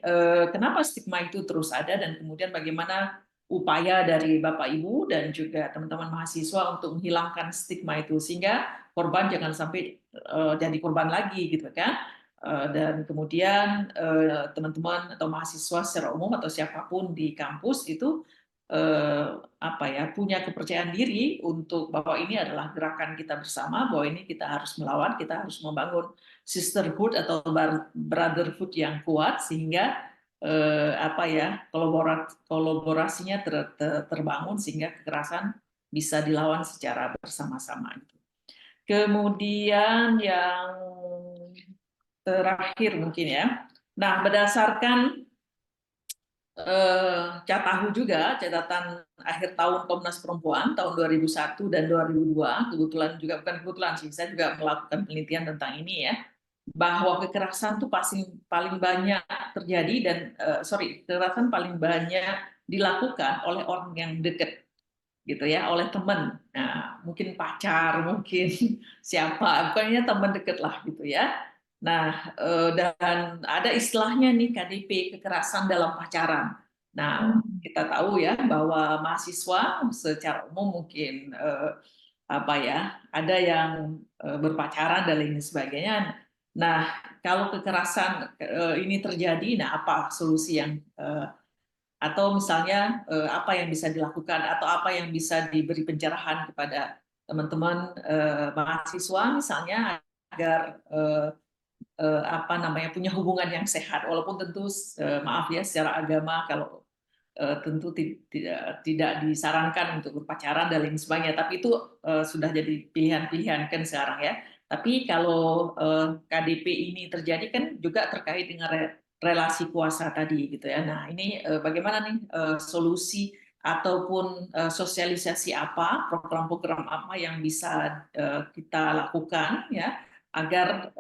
Kenapa stigma itu terus ada dan kemudian bagaimana upaya dari Bapak Ibu dan juga teman-teman mahasiswa untuk menghilangkan stigma itu sehingga korban jangan sampai jadi korban lagi gitu kan. Dan kemudian teman-teman atau mahasiswa secara umum atau siapapun di kampus itu punya kepercayaan diri untuk bahwa ini adalah gerakan kita bersama, bahwa ini kita harus melawan, kita harus membangun sisterhood atau brotherhood yang kuat sehingga kolaborasinya terbangun sehingga kekerasan bisa dilawan secara bersama-sama. Kemudian yang terakhir mungkin ya. Nah, berdasarkan catatan akhir tahun Komnas Perempuan tahun 2001 dan 2002, kebetulan juga bukan kebetulan sih, saya juga melakukan penelitian tentang ini ya, bahwa kekerasan itu paling banyak terjadi dan kekerasan paling banyak dilakukan oleh orang yang dekat gitu ya, oleh teman. Nah, mungkin pacar, mungkin siapa, pokoknya teman dekat lah gitu ya. Nah, dan ada istilahnya nih KDP, kekerasan dalam pacaran. Nah, kita tahu ya bahwa mahasiswa secara umum mungkin ada yang berpacaran dan lain sebagainya. Nah, kalau kekerasan ini terjadi, nah apa solusi yang atau misalnya apa yang bisa dilakukan atau apa yang bisa diberi pencerahan kepada teman-teman mahasiswa misalnya agar punya hubungan yang sehat, walaupun tentu maaf ya secara agama kalau tentu tidak disarankan untuk berpacaran dan lain sebagainya, tapi itu sudah jadi pilihan-pilihan kan sekarang ya. Tapi kalau KDP ini terjadi kan juga terkait dengan relasi kuasa tadi gitu ya. Nah ini bagaimana nih solusi ataupun sosialisasi apa, program-program apa yang bisa kita lakukan ya agar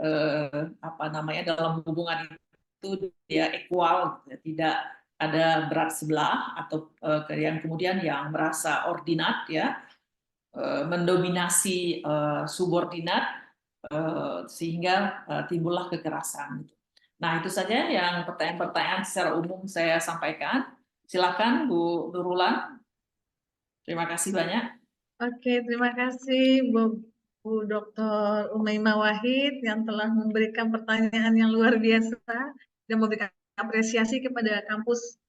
dalam hubungan itu dia equal, tidak ada berat sebelah atau yang kemudian yang merasa ordinat ya mendominasi subordinat sehingga timbullah kekerasan. Nah itu saja yang pertanyaan-pertanyaan secara umum saya sampaikan. Silakan Bu Nurulan. Terima kasih banyak. Oke, terima kasih Bu Dr. Umaymah Wahid yang telah memberikan pertanyaan yang luar biasa dan memberikan apresiasi kepada kampus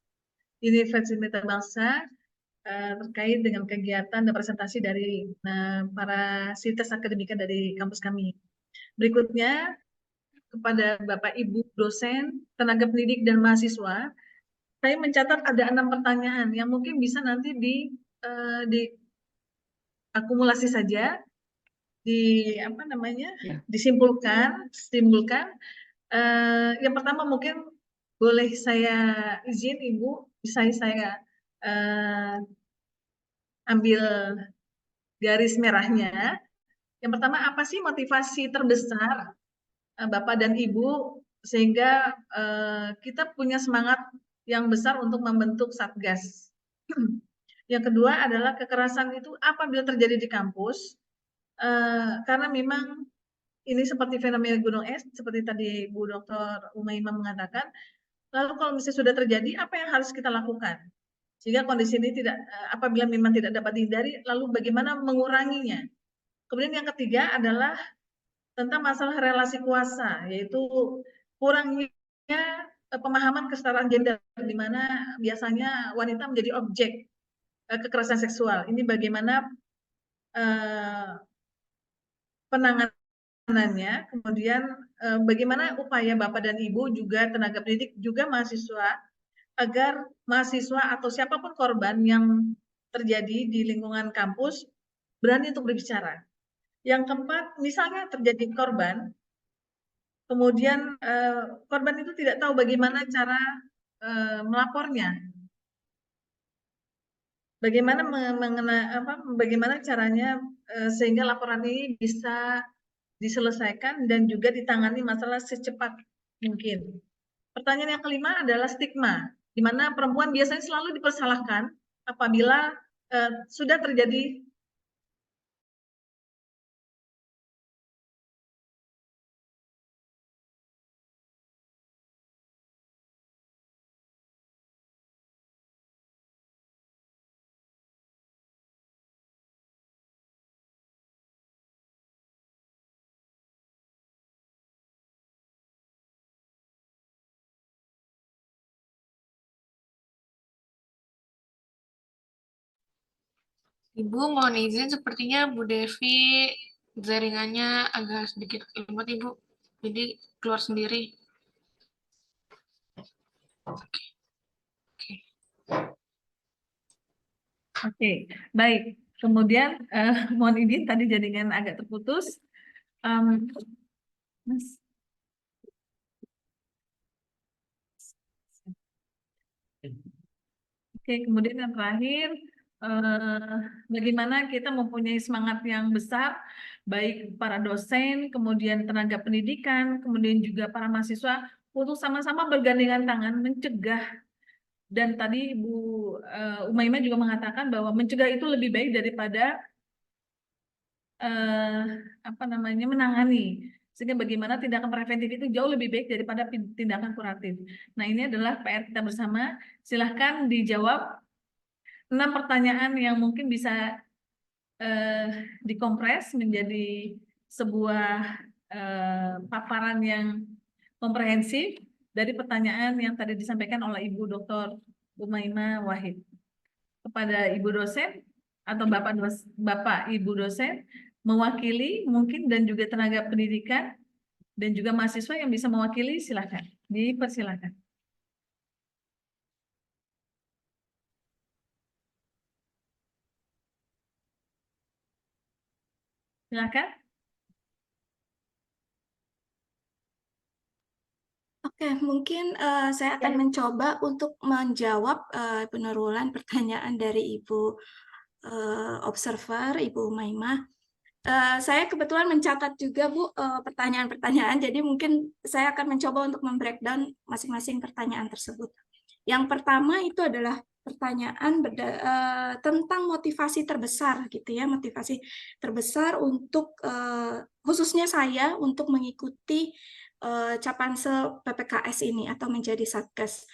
Universitas Mitra Bangsa terkait dengan kegiatan dan presentasi dari para sites akademika dari kampus kami. Berikutnya, kepada Bapak Ibu dosen, tenaga pendidik, dan mahasiswa, saya mencatat ada 6 pertanyaan yang mungkin bisa nanti diakumulasi saja, disimpulkan. Yang pertama mungkin boleh saya izin Ibu, bisa saya ambil garis merahnya. Yang pertama, apa sih motivasi terbesar Bapak dan Ibu sehingga kita punya semangat yang besar untuk membentuk Satgas? Yang kedua adalah kekerasan itu apabila terjadi di kampus, karena memang ini seperti fenomena gunung es, seperti tadi Bu Dr. Umaymah mengatakan. Lalu kalau misalnya sudah terjadi, apa yang harus kita lakukan? Sehingga kondisi ini apabila memang tidak dapat dihindari, lalu bagaimana menguranginya? Kemudian yang ketiga adalah tentang masalah relasi kuasa, yaitu kurangnya pemahaman kesetaraan gender, di mana biasanya wanita menjadi objek kekerasan seksual. Ini bagaimana penanganannya, kemudian bagaimana upaya Bapak dan Ibu juga tenaga pendidik juga mahasiswa agar mahasiswa atau siapapun korban yang terjadi di lingkungan kampus berani untuk berbicara. Yang keempat, misalnya terjadi korban, kemudian korban itu tidak tahu bagaimana cara melapornya. Bagaimana caranya sehingga laporan ini bisa diselesaikan dan juga ditangani masalah secepat mungkin. Pertanyaan yang kelima adalah stigma, di mana perempuan biasanya selalu dipersalahkan apabila sudah terjadi Ibu, mohon izin, sepertinya Bu Devi jaringannya agak sedikit lemot, Ibu. Jadi keluar sendiri. Oke, baik. Kemudian mohon izin tadi jaringan agak terputus. Mas. Oke, kemudian yang terakhir, bagaimana kita mempunyai semangat yang besar, baik para dosen, kemudian tenaga pendidikan, kemudian juga para mahasiswa, untuk sama-sama bergandengan tangan mencegah. Dan tadi Ibu Umaymah juga mengatakan bahwa mencegah itu lebih baik daripada menangani. Sehingga bagaimana tindakan preventif itu jauh lebih baik daripada tindakan kuratif. Nah, ini adalah PR kita bersama. Silahkan dijawab 6 pertanyaan yang mungkin bisa dikompres menjadi sebuah paparan yang komprehensif dari pertanyaan yang tadi disampaikan oleh Ibu Dr. Umaymah Wahid. Kepada Ibu dosen atau Bapak Ibu dosen, mewakili mungkin dan juga tenaga pendidikan dan juga mahasiswa yang bisa mewakili, silakan. Dipersilakan. Silakan. Oke, mungkin saya akan mencoba untuk menjawab penerulan pertanyaan dari Ibu observer, Ibu Umaymah. Saya kebetulan mencatat juga, Bu, pertanyaan-pertanyaan, jadi mungkin saya akan mencoba untuk membreakdown masing-masing pertanyaan tersebut. Yang pertama itu adalah pertanyaan tentang motivasi terbesar, gitu ya, motivasi terbesar untuk khususnya saya untuk mengikuti Capansel PPKS ini atau menjadi Satgas.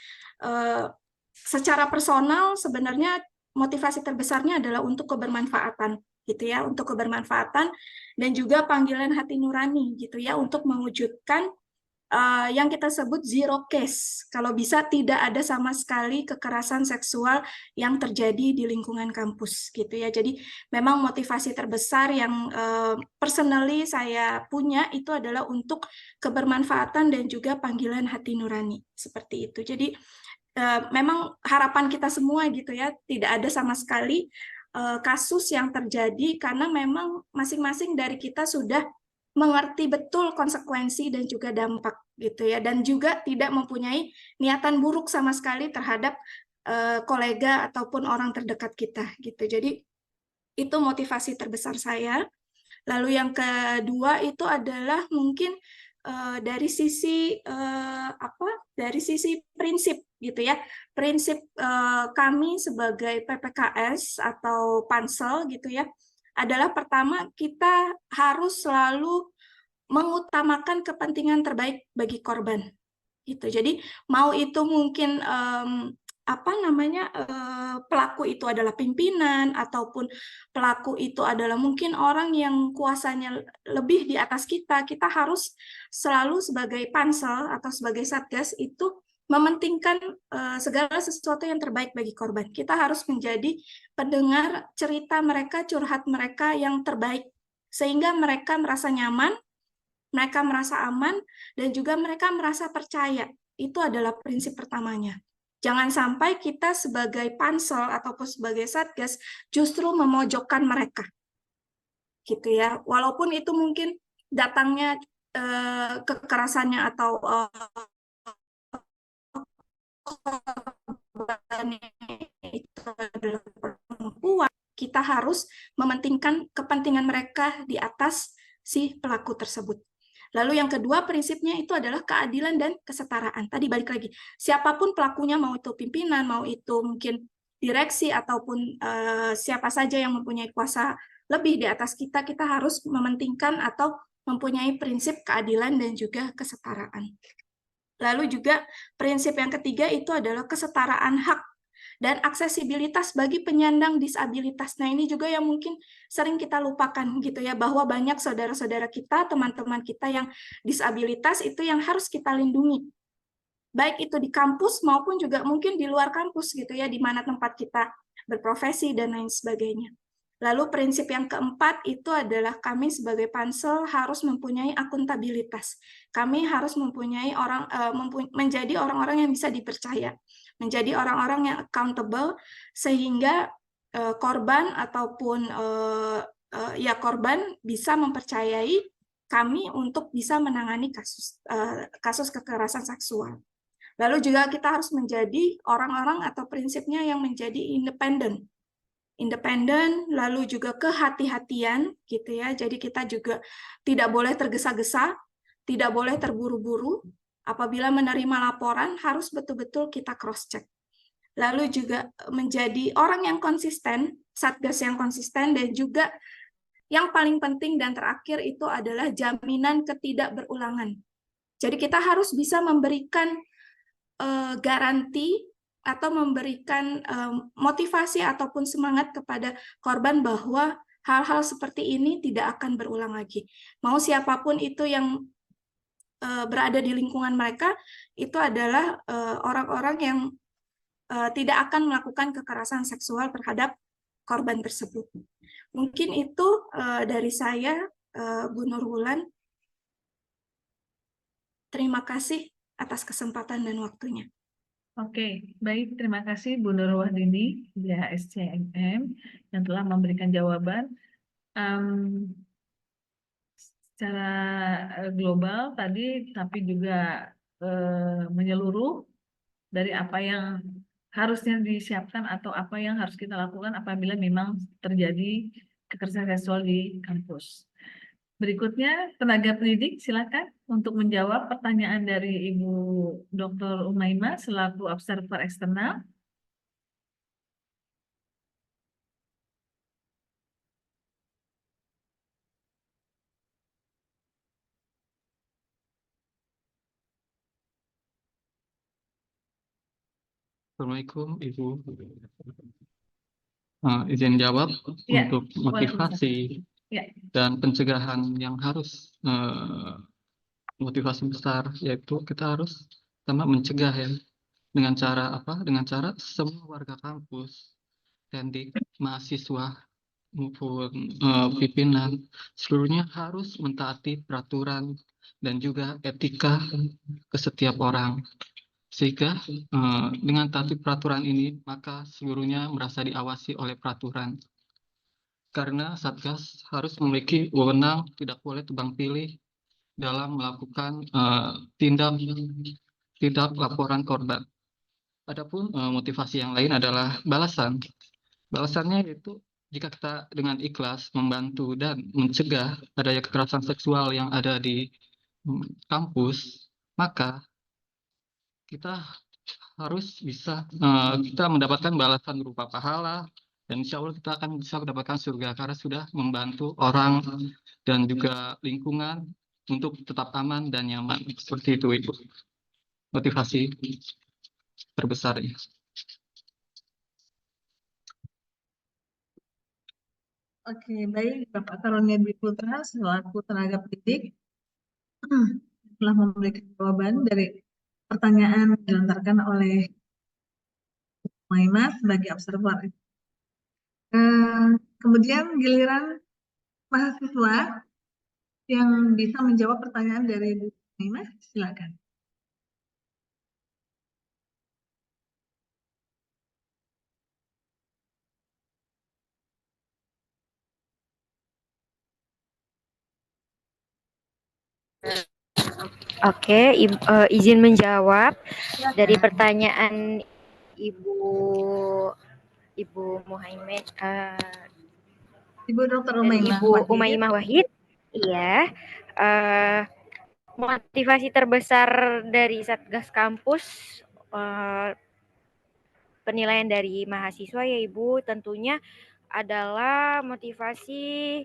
Secara personal sebenarnya motivasi terbesarnya adalah untuk kebermanfaatan, gitu ya, untuk kebermanfaatan dan juga panggilan hati nurani, gitu ya, untuk mewujudkan yang kita sebut zero case, kalau bisa tidak ada sama sekali kekerasan seksual yang terjadi di lingkungan kampus, gitu ya. Jadi memang motivasi terbesar yang personally saya punya itu adalah untuk kebermanfaatan dan juga panggilan hati nurani, seperti itu. Jadi memang harapan kita semua, gitu ya, tidak ada sama sekali kasus yang terjadi karena memang masing-masing dari kita sudah mengerti betul konsekuensi dan juga dampak, gitu ya, dan juga tidak mempunyai niatan buruk sama sekali terhadap kolega ataupun orang terdekat kita, gitu. Jadi itu motivasi terbesar saya. Lalu yang kedua itu adalah mungkin dari sisi dari sisi prinsip, gitu ya, prinsip kami sebagai PPKS atau Pansel, gitu ya, adalah pertama kita harus selalu mengutamakan kepentingan terbaik bagi korban, gitu. Jadi mau itu mungkin pelaku itu adalah pimpinan ataupun pelaku itu adalah mungkin orang yang kuasanya lebih di atas kita, kita harus selalu sebagai Pansel atau sebagai Satgas itu mementingkan segala sesuatu yang terbaik bagi korban. Kita harus menjadi pendengar cerita mereka, curhat mereka yang terbaik, sehingga mereka merasa nyaman, mereka merasa aman, dan juga mereka merasa percaya. Itu adalah prinsip pertamanya. Jangan sampai kita sebagai Pansel ataupun sebagai Satgas justru memojokkan mereka, gitu ya. Walaupun itu mungkin datangnya kekerasannya atau itu adalah perempuan, kita harus mementingkan kepentingan mereka di atas si pelaku tersebut. Lalu yang kedua prinsipnya itu adalah keadilan dan kesetaraan. Tadi balik lagi, siapapun pelakunya, mau itu pimpinan, mau itu mungkin direksi ataupun siapa saja yang mempunyai kuasa lebih di atas kita, kita harus mementingkan atau mempunyai prinsip keadilan dan juga kesetaraan. Lalu juga prinsip yang ketiga itu adalah kesetaraan hak dan aksesibilitas bagi penyandang disabilitas. Nah, ini juga yang mungkin sering kita lupakan, gitu ya, bahwa banyak saudara-saudara kita, teman-teman kita yang disabilitas itu yang harus kita lindungi. Baik itu di kampus maupun juga mungkin di luar kampus, gitu ya, di mana tempat kita berprofesi dan lain sebagainya. Lalu prinsip yang keempat itu adalah kami sebagai pansel harus mempunyai akuntabilitas. Kami harus mempunyai menjadi orang-orang yang bisa dipercaya, menjadi orang-orang yang accountable, sehingga korban ataupun korban bisa mempercayai kami untuk bisa menangani kasus kekerasan seksual. Lalu juga kita harus menjadi orang-orang atau prinsipnya yang menjadi independen, lalu juga kehati-hatian gitu ya. Jadi kita juga tidak boleh tergesa-gesa, tidak boleh terburu-buru. Apabila menerima laporan harus betul-betul kita cross check. Lalu juga menjadi orang yang konsisten, satgas yang konsisten, dan juga yang paling penting dan terakhir itu adalah jaminan ketidakberulangan. Jadi kita harus bisa memberikan garansi atau memberikan motivasi ataupun semangat kepada korban bahwa hal-hal seperti ini tidak akan berulang lagi. Mau siapapun itu yang berada di lingkungan mereka, itu adalah orang-orang yang tidak akan melakukan kekerasan seksual terhadap korban tersebut. Mungkin itu dari saya, Bu Nurwulan. Terima kasih atas kesempatan dan waktunya. Oke, baik. Terima kasih Bu Nur Wahdini, BHSCMM, yang telah memberikan jawaban. Secara global tadi, tapi juga menyeluruh dari apa yang harusnya disiapkan atau apa yang harus kita lakukan apabila memang terjadi kekerasan seksual di kampus. Berikutnya, tenaga pendidik silakan untuk menjawab pertanyaan dari Ibu Dr. Umaima selaku observer eksternal. Assalamualaikum Ibu. Izin jawab Ya, untuk motivasi ya. dan pencegahan yang harus motivasi besar, yaitu kita harus pertama mencegah ya, dengan cara apa? Dengan cara semua warga kampus, tendik, mahasiswa maupun pimpinan seluruhnya harus mentaati peraturan dan juga etika ke setiap orang. Sehingga dengan taati peraturan ini, maka seluruhnya merasa diawasi oleh peraturan. Karena Satgas harus memiliki wewenang, tidak boleh tebang pilih dalam melakukan tindak laporan korban. Adapun motivasi yang lain adalah balasan. Balasannya yaitu jika kita dengan ikhlas membantu dan mencegah adanya kekerasan seksual yang ada di kampus, maka kita harus bisa kita mendapatkan balasan berupa pahala, dan insya Allah kita akan bisa mendapatkan surga karena sudah membantu orang dan juga lingkungan untuk tetap aman dan nyaman. Seperti itu Ibu, motivasi terbesarnya. Oke, baik Bapak Karunia Dwi Putra selaku tenaga pendidik telah memberikan jawaban dari pertanyaan yang dilontarkan oleh Maima sebagai observer. Kemudian giliran mahasiswa yang bisa menjawab pertanyaan dari Bu Maima, silakan. Oke, izin menjawab dari pertanyaan Ibu Muhaimin, Ibu Dr. Ibu Umaimah Wahid. Iya, motivasi terbesar dari Satgas Kampus, penilaian dari mahasiswa ya Ibu, tentunya adalah motivasi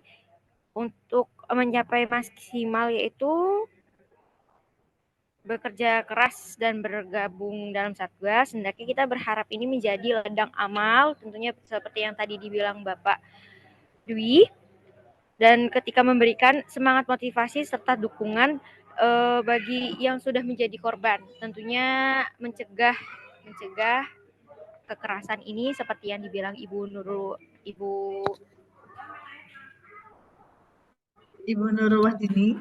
untuk mencapai maksimal, yaitu bekerja keras dan bergabung dalam Satgas. Hendaknya kita berharap ini menjadi ladang amal, tentunya seperti yang tadi dibilang Bapak Dwi. Dan ketika memberikan semangat motivasi serta dukungan bagi yang sudah menjadi korban, tentunya mencegah kekerasan ini seperti yang dibilang Ibu Ibu Nurul Wahdini.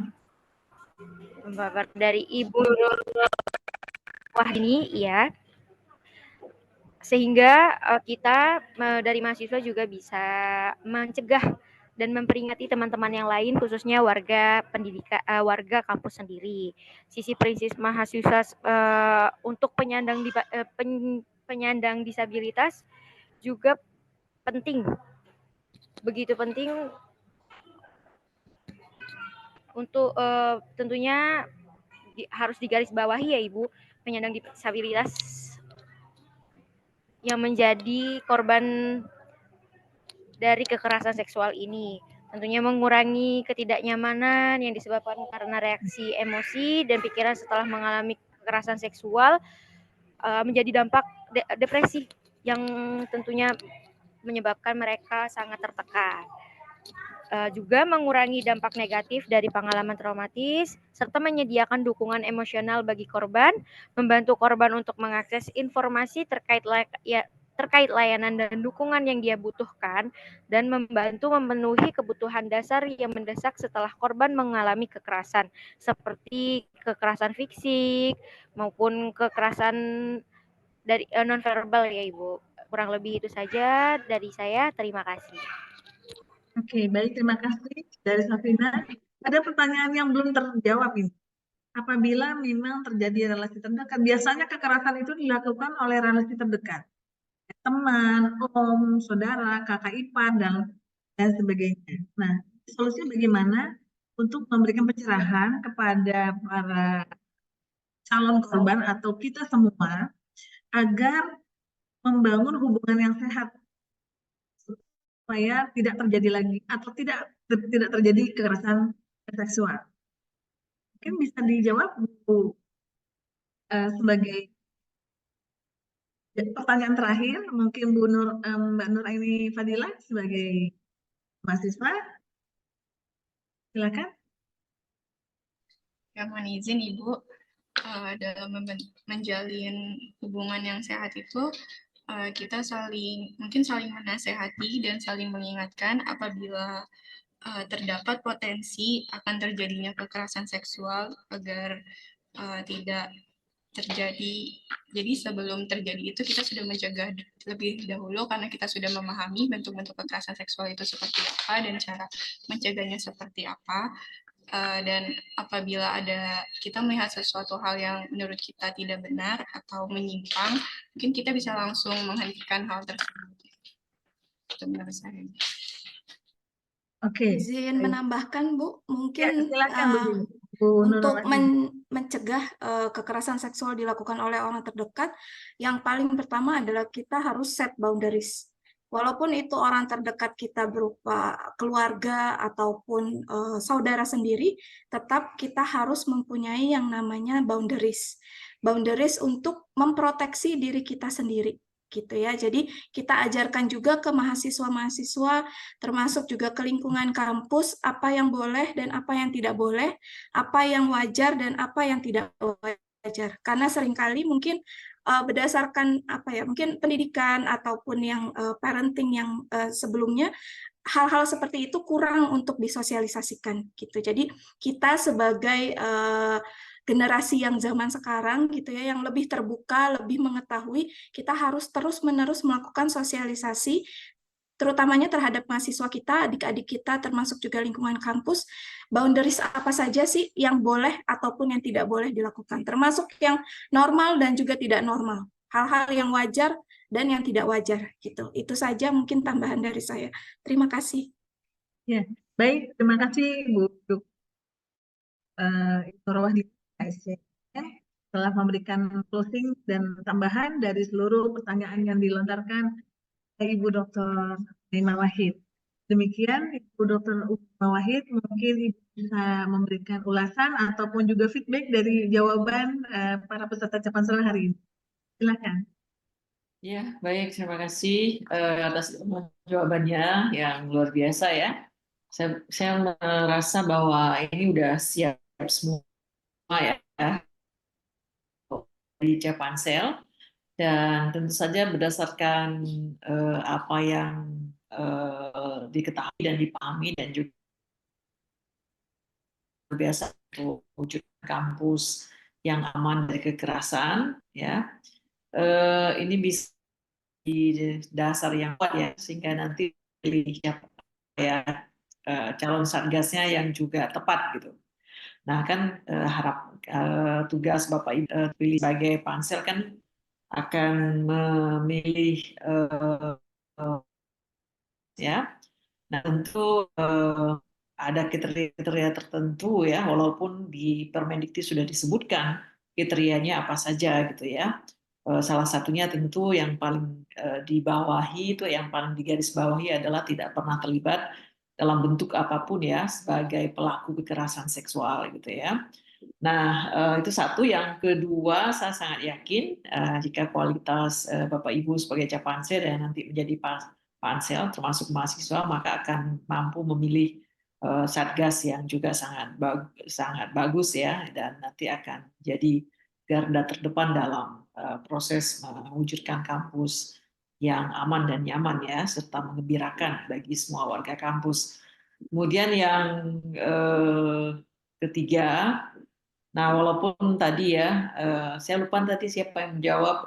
Dari Ibu Nurul Wahdini, ya. Sehingga kita dari mahasiswa juga bisa mencegah dan memperingati teman-teman yang lain, khususnya warga pendidikan, warga kampus sendiri. Sisi prinsip mahasiswa untuk penyandang disabilitas juga penting, begitu penting untuk tentunya harus digarisbawahi ya Ibu, penyandang disabilitas yang menjadi korban dari kekerasan seksual ini. Tentunya mengurangi ketidaknyamanan yang disebabkan karena reaksi emosi dan pikiran setelah mengalami kekerasan seksual, menjadi dampak depresi yang tentunya menyebabkan mereka sangat tertekan. Juga mengurangi dampak negatif dari pengalaman traumatis, serta menyediakan dukungan emosional bagi korban, membantu korban untuk mengakses informasi terkait layanan dan dukungan yang dia butuhkan, dan membantu memenuhi kebutuhan dasar yang mendesak setelah korban mengalami kekerasan, seperti kekerasan fisik maupun kekerasan dari nonverbal ya Ibu. Kurang lebih itu saja dari saya. Terima kasih. Oke, baik, terima kasih dari Safina. Ada pertanyaan yang belum terjawab ini. Apabila memang terjadi relasi terdekat, biasanya kekerasan itu dilakukan oleh relasi terdekat. Teman, om, saudara, kakak ipar, dan sebagainya. Nah, solusinya bagaimana untuk memberikan pencerahan kepada para calon korban atau kita semua agar membangun hubungan yang sehat supaya tidak terjadi lagi atau tidak terjadi kekerasan seksual. Mungkin bisa dijawab Bu sebagai pertanyaan terakhir, mungkin Bu Nur, Mbak Nur Aini Fadilah sebagai mahasiswa, silakan. Ya, mohon izin Ibu, dalam menjalin hubungan yang sehat itu kita mungkin saling menasehati dan saling mengingatkan apabila terdapat potensi akan terjadinya kekerasan seksual agar tidak terjadi. Jadi sebelum terjadi itu kita sudah mencegah lebih dahulu karena kita sudah memahami bentuk-bentuk kekerasan seksual itu seperti apa dan cara mencegahnya seperti apa. Dan apabila kita melihat sesuatu hal yang menurut kita tidak benar atau menyimpang, mungkin kita bisa langsung menghentikan hal tersebut. Itu menurut saya. Oke. Izin menambahkan Bu, mungkin silakan Bu untuk mencegah kekerasan seksual dilakukan oleh orang terdekat, yang paling pertama adalah kita harus set boundaries. Walaupun itu orang terdekat kita berupa keluarga ataupun saudara sendiri, tetap kita harus mempunyai yang namanya boundaries. Boundaries untuk memproteksi diri kita sendiri, gitu ya. Jadi kita ajarkan juga ke mahasiswa-mahasiswa, termasuk juga ke lingkungan kampus, apa yang boleh dan apa yang tidak boleh, apa yang wajar dan apa yang tidak wajar. Karena seringkali mungkin berdasarkan mungkin pendidikan ataupun yang parenting yang sebelumnya, hal-hal seperti itu kurang untuk disosialisasikan gitu. Jadi kita sebagai generasi yang zaman sekarang gitu ya, yang lebih terbuka, lebih mengetahui, kita harus terus-menerus melakukan sosialisasi, terutamanya terhadap mahasiswa kita, adik-adik kita, termasuk juga lingkungan kampus, boundaries apa saja sih yang boleh ataupun yang tidak boleh dilakukan, termasuk yang normal dan juga tidak normal, hal-hal yang wajar dan yang tidak wajar gitu. Itu saja mungkin tambahan dari saya. Terima kasih. Ya, baik, terima kasih Bu Ibu Rawahdi telah memberikan closing dan tambahan dari seluruh pertanyaan yang dilontarkan Ibu Dr. Naimah Wahid. Demikian Ibu Dr. Naimah Wahid, mungkin Ibu bisa memberikan ulasan ataupun juga feedback dari jawaban para peserta Capansel hari ini. Silakan. Ya, baik, terima kasih atas jawabannya yang luar biasa ya. Saya merasa bahwa ini udah siap semua ya di Capansel, dan tentu saja berdasarkan apa yang diketahui dan dipahami dan juga biasa untuk wujud kampus yang aman dari kekerasan, ya. Ini bisa di dasar yang kuat ya, sehingga nanti pilih siapa ya calon satgasnya yang juga tepat gitu. Nah kan tugas Bapak Ibu pilih sebagai pansel kan akan memilih ya. Nah tentu ada kriteria tertentu ya, walaupun di Permendikti sudah disebutkan kriterianya apa saja gitu ya. Salah satunya tentu yang paling dibawahi itu yang paling digarisbawahi adalah tidak pernah terlibat dalam bentuk apapun ya sebagai pelaku kekerasan seksual gitu ya. Nah itu satu. Yang kedua, saya sangat yakin jika kualitas Bapak Ibu sebagai Capansel dan nanti menjadi pansel termasuk mahasiswa, maka akan mampu memilih satgas yang juga sangat bagus ya, dan nanti akan jadi garda terdepan dalam proses mewujudkan kampus yang aman dan nyaman ya, serta mengembirakan bagi semua warga kampus. Kemudian yang ketiga, nah walaupun tadi ya, saya lupa tadi siapa yang menjawab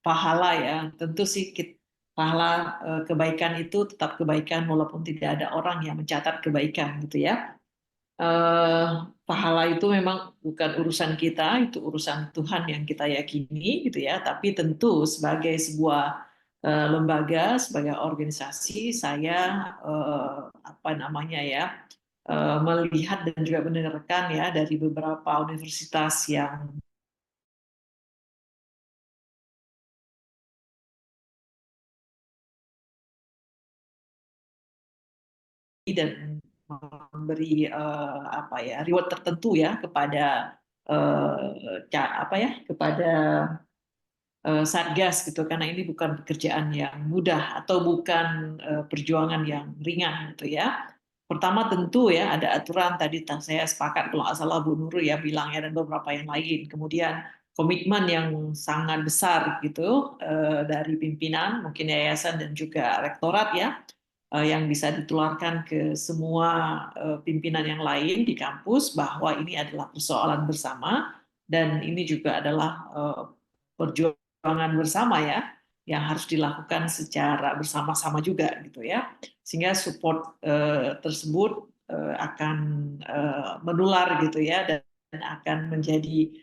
pahala ya, tentu sih pahala kebaikan itu tetap kebaikan walaupun tidak ada orang yang mencatat kebaikan gitu ya. Pahala itu memang bukan urusan kita, itu urusan Tuhan yang kita yakini gitu ya. Tapi tentu sebagai sebuah lembaga, sebagai organisasi, saya apa namanya ya, melihat dan juga mendengarkan ya dari beberapa universitas yang dan memberi apa ya reward tertentu ya kepada apa ya kepada satgas gitu, karena ini bukan pekerjaan yang mudah atau bukan perjuangan yang ringan gitu ya. Pertama tentu ya ada aturan, tadi saya sepakat kalau nggak salah Bu Nurul ya bilang ya, dan beberapa yang lain. Kemudian komitmen yang sangat besar gitu dari pimpinan, mungkin yayasan dan juga rektorat ya, yang bisa ditularkan ke semua pimpinan yang lain di kampus bahwa ini adalah persoalan bersama dan ini juga adalah perjuangan bersama ya, yang harus dilakukan secara bersama-sama juga gitu ya, sehingga support tersebut akan menular gitu ya, dan akan menjadi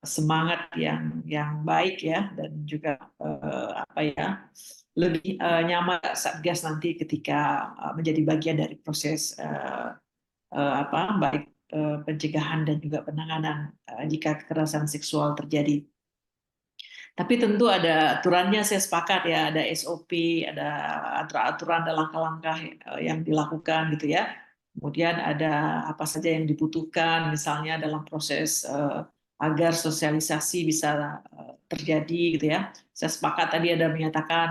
semangat yang baik ya, dan juga apa ya lebih nyaman satgas nanti ketika menjadi bagian dari proses apa baik pencegahan dan juga penanganan jika kekerasan seksual terjadi. Tapi tentu ada aturannya, saya sepakat ya, ada SOP, ada aturan, ada langkah-langkah yang dilakukan gitu ya. Kemudian ada apa saja yang dibutuhkan, misalnya dalam proses agar sosialisasi bisa terjadi gitu ya. Saya sepakat tadi ada menyatakan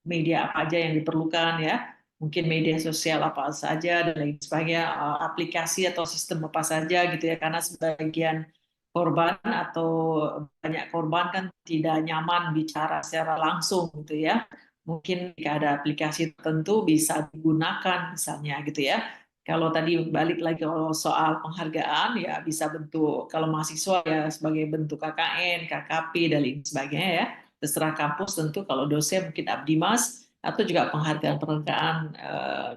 media apa aja yang diperlukan ya, mungkin media sosial apa saja dan lain sebagainya, aplikasi atau sistem apa saja gitu ya, karena sebagian korban atau banyak korban kan tidak nyaman bicara secara langsung gitu ya. Mungkin jika ada aplikasi tertentu bisa digunakan misalnya gitu ya. Kalau tadi balik lagi soal penghargaan ya bisa bentuk, kalau mahasiswa ya sebagai bentuk KKN, KKP dan lain sebagainya ya. Terserah kampus tentu, kalau dosen mungkin abdimas atau juga penghargaan-penghargaan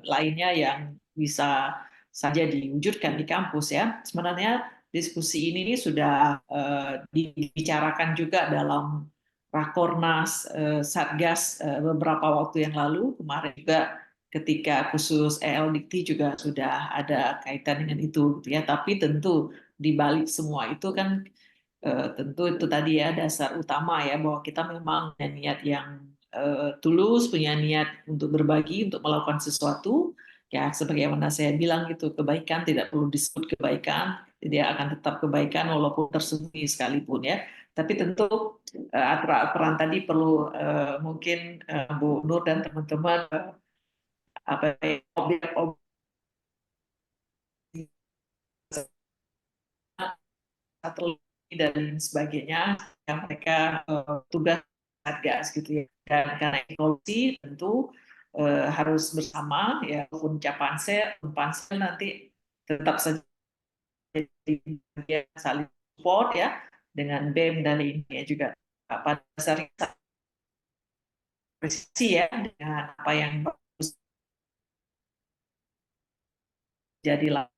lainnya yang bisa saja diwujudkan di kampus ya. Sebenarnya diskusi ini sudah dibicarakan juga dalam Rakornas Satgas beberapa waktu yang lalu. Kemarin juga ketika khusus EL-Dikti juga sudah ada kaitan dengan itu gitu ya. Tapi tentu di balik semua itu kan tentu itu tadi ya dasar utama ya, bahwa kita memang punya niat yang tulus, punya niat untuk berbagi, untuk melakukan sesuatu. Ya, sebagaimana saya bilang gitu, kebaikan tidak perlu disebut kebaikan, dia akan tetap kebaikan walaupun tersembunyi sekalipun ya. Tapi tentu aturan tadi perlu mungkin Bu Nur dan teman-teman apa objek-objek atau dan sebagainya yang mereka tugas satgas gitu ya. Dan karena ekologi tentu harus bersama ya, walaupun pansel nanti tetap saja saling support ya dengan BEM dan ini juga pada dasarnya presisi ya dengan apa yang bagus jadi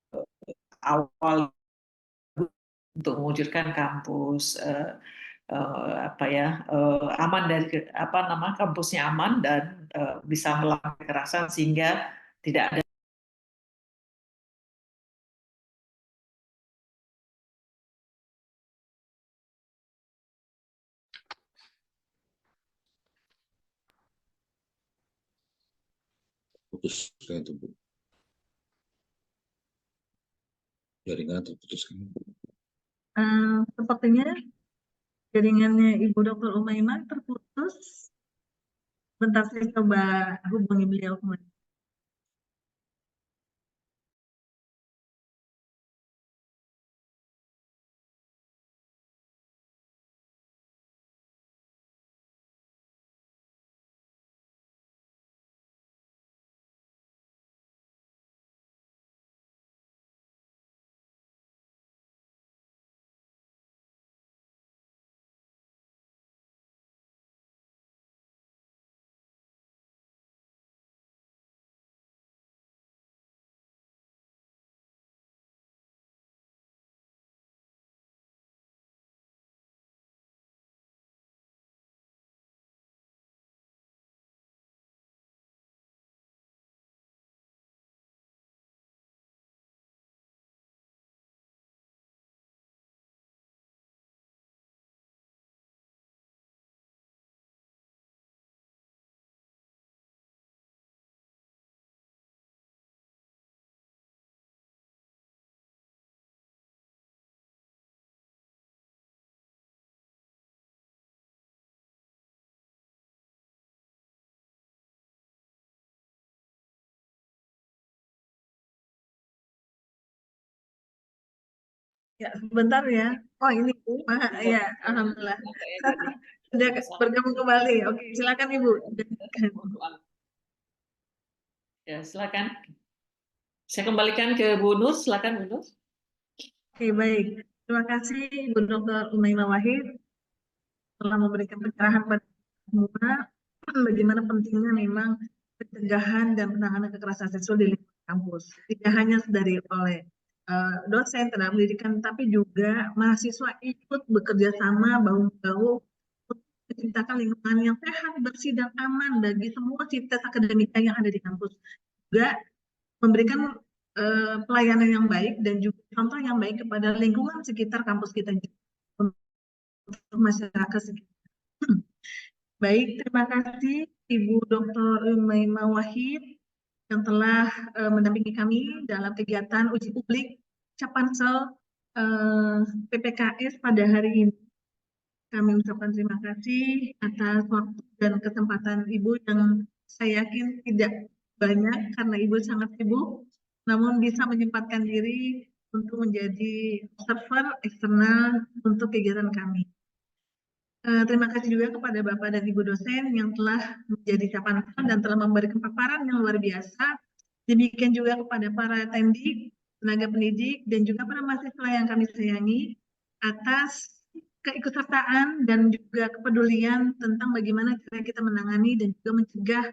awal untuk mewujudkan kampus aman dari kampusnya aman dan bisa melawan kekerasan sehingga tidak ada putus itu Bu. Jaringan terputus kan. Sepertinya jaringannya Ibu Dr. Umaymah terputus. Bentar saya coba hubungi beliau kembali. Ya, sebentar ya. Oh, ini ya, alhamdulillah. Sudah bergabung kembali. Oke, silakan Ibu. ya silakan. Saya kembalikan ke Bu Nur, silakan Bu Nur. Oke, baik. Terima kasih Ibu Dr. Umaymah Wahid telah memberikan pencerahan pada semua bagaimana pentingnya memang pencegahan dan penanganan kekerasan seksual di lingkungan kampus. Tidak hanya dari oleh dosen tenaga pendidikan, tapi juga mahasiswa ikut bekerja sama bahu-bahu untuk menciptakan lingkungan yang sehat, bersih, dan aman bagi semua sivitas akademika yang ada di kampus. Juga memberikan pelayanan yang baik dan juga contoh yang baik kepada lingkungan sekitar kampus kita untuk masyarakat sekitar. Baik, terima kasih Ibu Dr. Umaymah Wahid yang telah mendampingi kami dalam kegiatan uji publik Capansel PPKS pada hari ini. Kami ucapkan terima kasih atas waktu dan kesempatan Ibu yang saya yakin tidak banyak karena Ibu sangat sibuk, namun bisa menyempatkan diri untuk menjadi observer eksternal untuk kegiatan kami. Terima kasih juga kepada Bapak dan Ibu dosen yang telah menjadi Capansel dan telah memberikan paparan yang luar biasa. Demikian juga kepada para tendik, tenaga pendidik, dan juga para mahasiswa yang kami sayangi atas keikutsertaan dan juga kepedulian tentang bagaimana cara kita menangani dan juga mencegah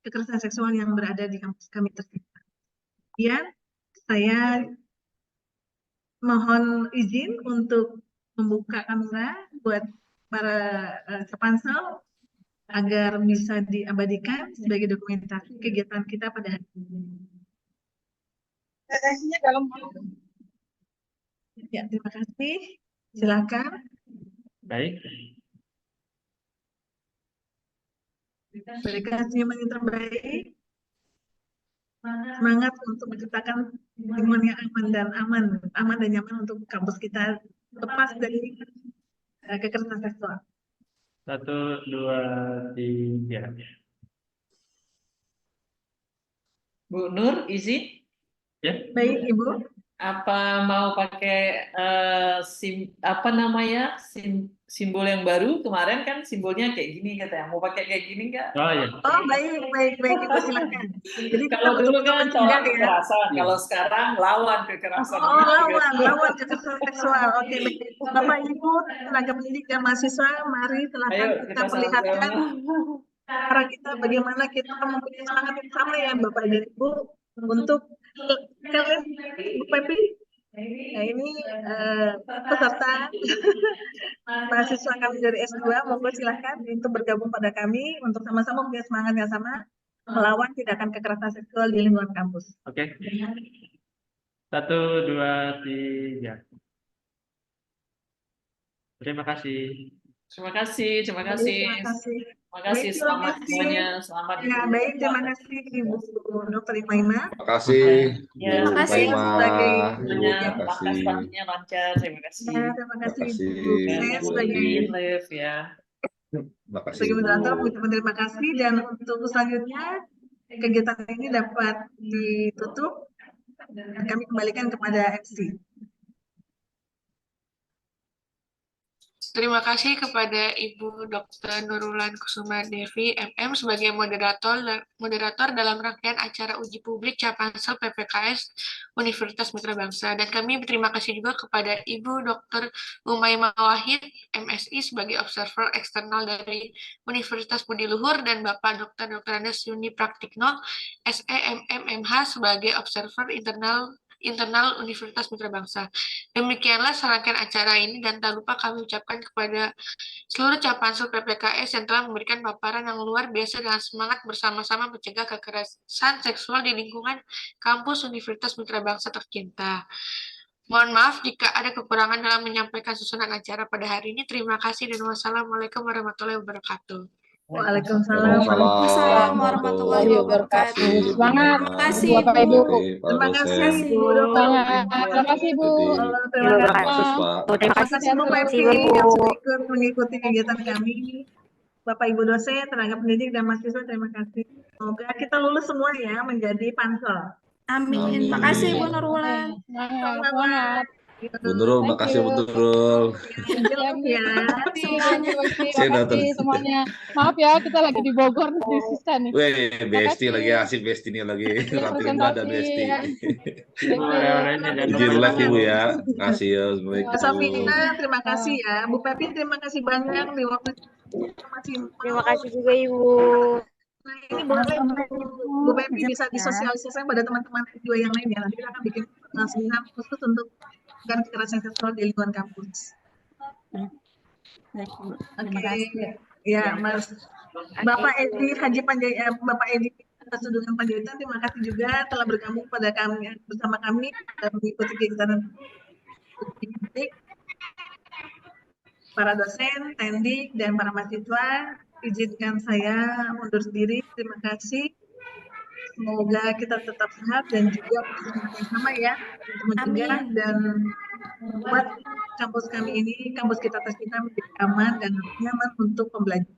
kekerasan seksual yang berada di kampus kami tersebut. Kemudian saya mohon izin untuk membuka kamera buat para Capansel agar bisa diabadikan sebagai dokumentasi kegiatan kita pada hari ini. Ya, terima kasih. Silakan. Baik. Berikan senyuman yang terbaik. Semangat untuk menciptakan lingkungan yang aman dan nyaman untuk kampus kita lepas dari kekerasan seksual. 1, 2, 3. Bu Nur, izin? Ya. Baik, Ibu. Apa mau pakai apa namanya simbol yang baru? Kemarin kan simbolnya kayak gini katanya. Mau pakai kayak gini nggak? Oh ya. Oh baik Ibu silakan. Jadi kita Kalau dulu betul-betul kan mencegah tolak ya. kekerasan, kalau sekarang lawan kekerasan. Oh lawan kekerasan seksual. Oke baik. Bapak Ibu tenaga pendidik dan mahasiswa, mari silakan Ayo kita kita perlihatkan sama-sama. cara kita bagaimana kita mempunyai semangat yang sama ya Bapak dan Ibu untuk kalian Bu Pepi. Nah ini peserta mahasiswa kami dari S2, monggo silahkan untuk bergabung pada kami untuk sama-sama punya semangat yang sama melawan tindakan kekerasan seksual di lingkungan kampus. Oke. 1, 2, 3. Terima kasih. Terima kasih. Terima kasih. Terima kasih, selamat semuanya. Selamat. Ya, baik, terima kasih Ibu Dr. Imaima. Terima kasih. Ya, terima kasih sebagai langkah-langkahnya lancar. Terima kasih. Ya, terima kasih kasih. Ibu. Saya sebagai Live ya. Terima kasih. sebagai moderator mengucapkan terima kasih dan untuk selanjutnya kegiatan ini dapat ditutup dan kami kembalikan kepada MC. Terima kasih kepada Ibu Dr. Nurulan Kusuma Devi, MM, sebagai moderator dalam rangkaian acara uji publik Capansel PPKS Universitas Mitra Bangsa. Dan kami berterima kasih juga kepada Ibu Dr. Umaima Wahid, MSI, sebagai observer eksternal dari Universitas Budi Luhur, dan Bapak Dr. Andes Yuni Praktikno, SEMMMH, sebagai observer internal Universitas Mitra Bangsa. Demikianlah serangkaian acara ini, dan tak lupa kami ucapkan kepada seluruh Capansel PPKS yang telah memberikan paparan yang luar biasa dengan semangat bersama-sama mencegah kekerasan seksual di lingkungan kampus Universitas Mitra Bangsa tercinta. Mohon maaf jika ada kekurangan dalam menyampaikan susunan acara pada hari ini. Terima kasih dan wassalamualaikum warahmatullahi wabarakatuh. Waalaikumsalam warahmatullahi wabarakatuh. Semangat. Terima kasih Bapak Ibu. Ibu. Terima kasih Ibu. Terima kasih Bu. Terima kasih. Terima kasih Bu Pepi yang sudah ikut mengikuti kegiatan kami. Bapak Ibu dosen, tenaga pendidik dan mahasiswa, terima kasih. Semoga kita lulus semua ya menjadi pansel. Amin. Terima kasih Bu Nurulan. Semangat. Bu Nurul, makasih Bu Nurul. Ya, semuanya. Semuanya. Maaf ya, kita lagi di Bogor di sisa nih. Weh, Besti lagi asik, Besti nih lagi rapiin badan Besti. Izin live Ibu ya. Kasih ya. Bu Safina, terima kasih ya. Bu Pepi, terima kasih banyak di waktu masih. Terima kasih juga Ibu. Nah, ini boleh Bu Pepi bisa disosialisasikan pada teman-teman juga yang lain ya. Nanti kita akan bikin seminar khusus untuk kekerasan seksual di lingkungan kampus. Oke, ya Mas Bapak Edi Haji Panjaitan, Bapak Edi Sudungan Panjaitan, terima kasih juga telah bergabung pada kami bersama kami dan mengikuti kegiatan pendidik, para dosen, tendik, dan para mahasiswa. Izinkan saya mundur diri. Terima kasih. Semoga kita tetap sehat dan juga yang sama ya untuk mencegah dan membuat kampus kami ini, kampus kita tercinta menjadi aman dan nyaman untuk pembelajaran.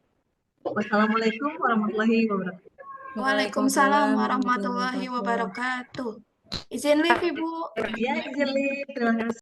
Wassalamualaikum warahmatullahi wabarakatuh. Waalaikumsalam warahmatullahi wabarakatuh. Izin live Ibu. Ya, izin live. Terima kasih.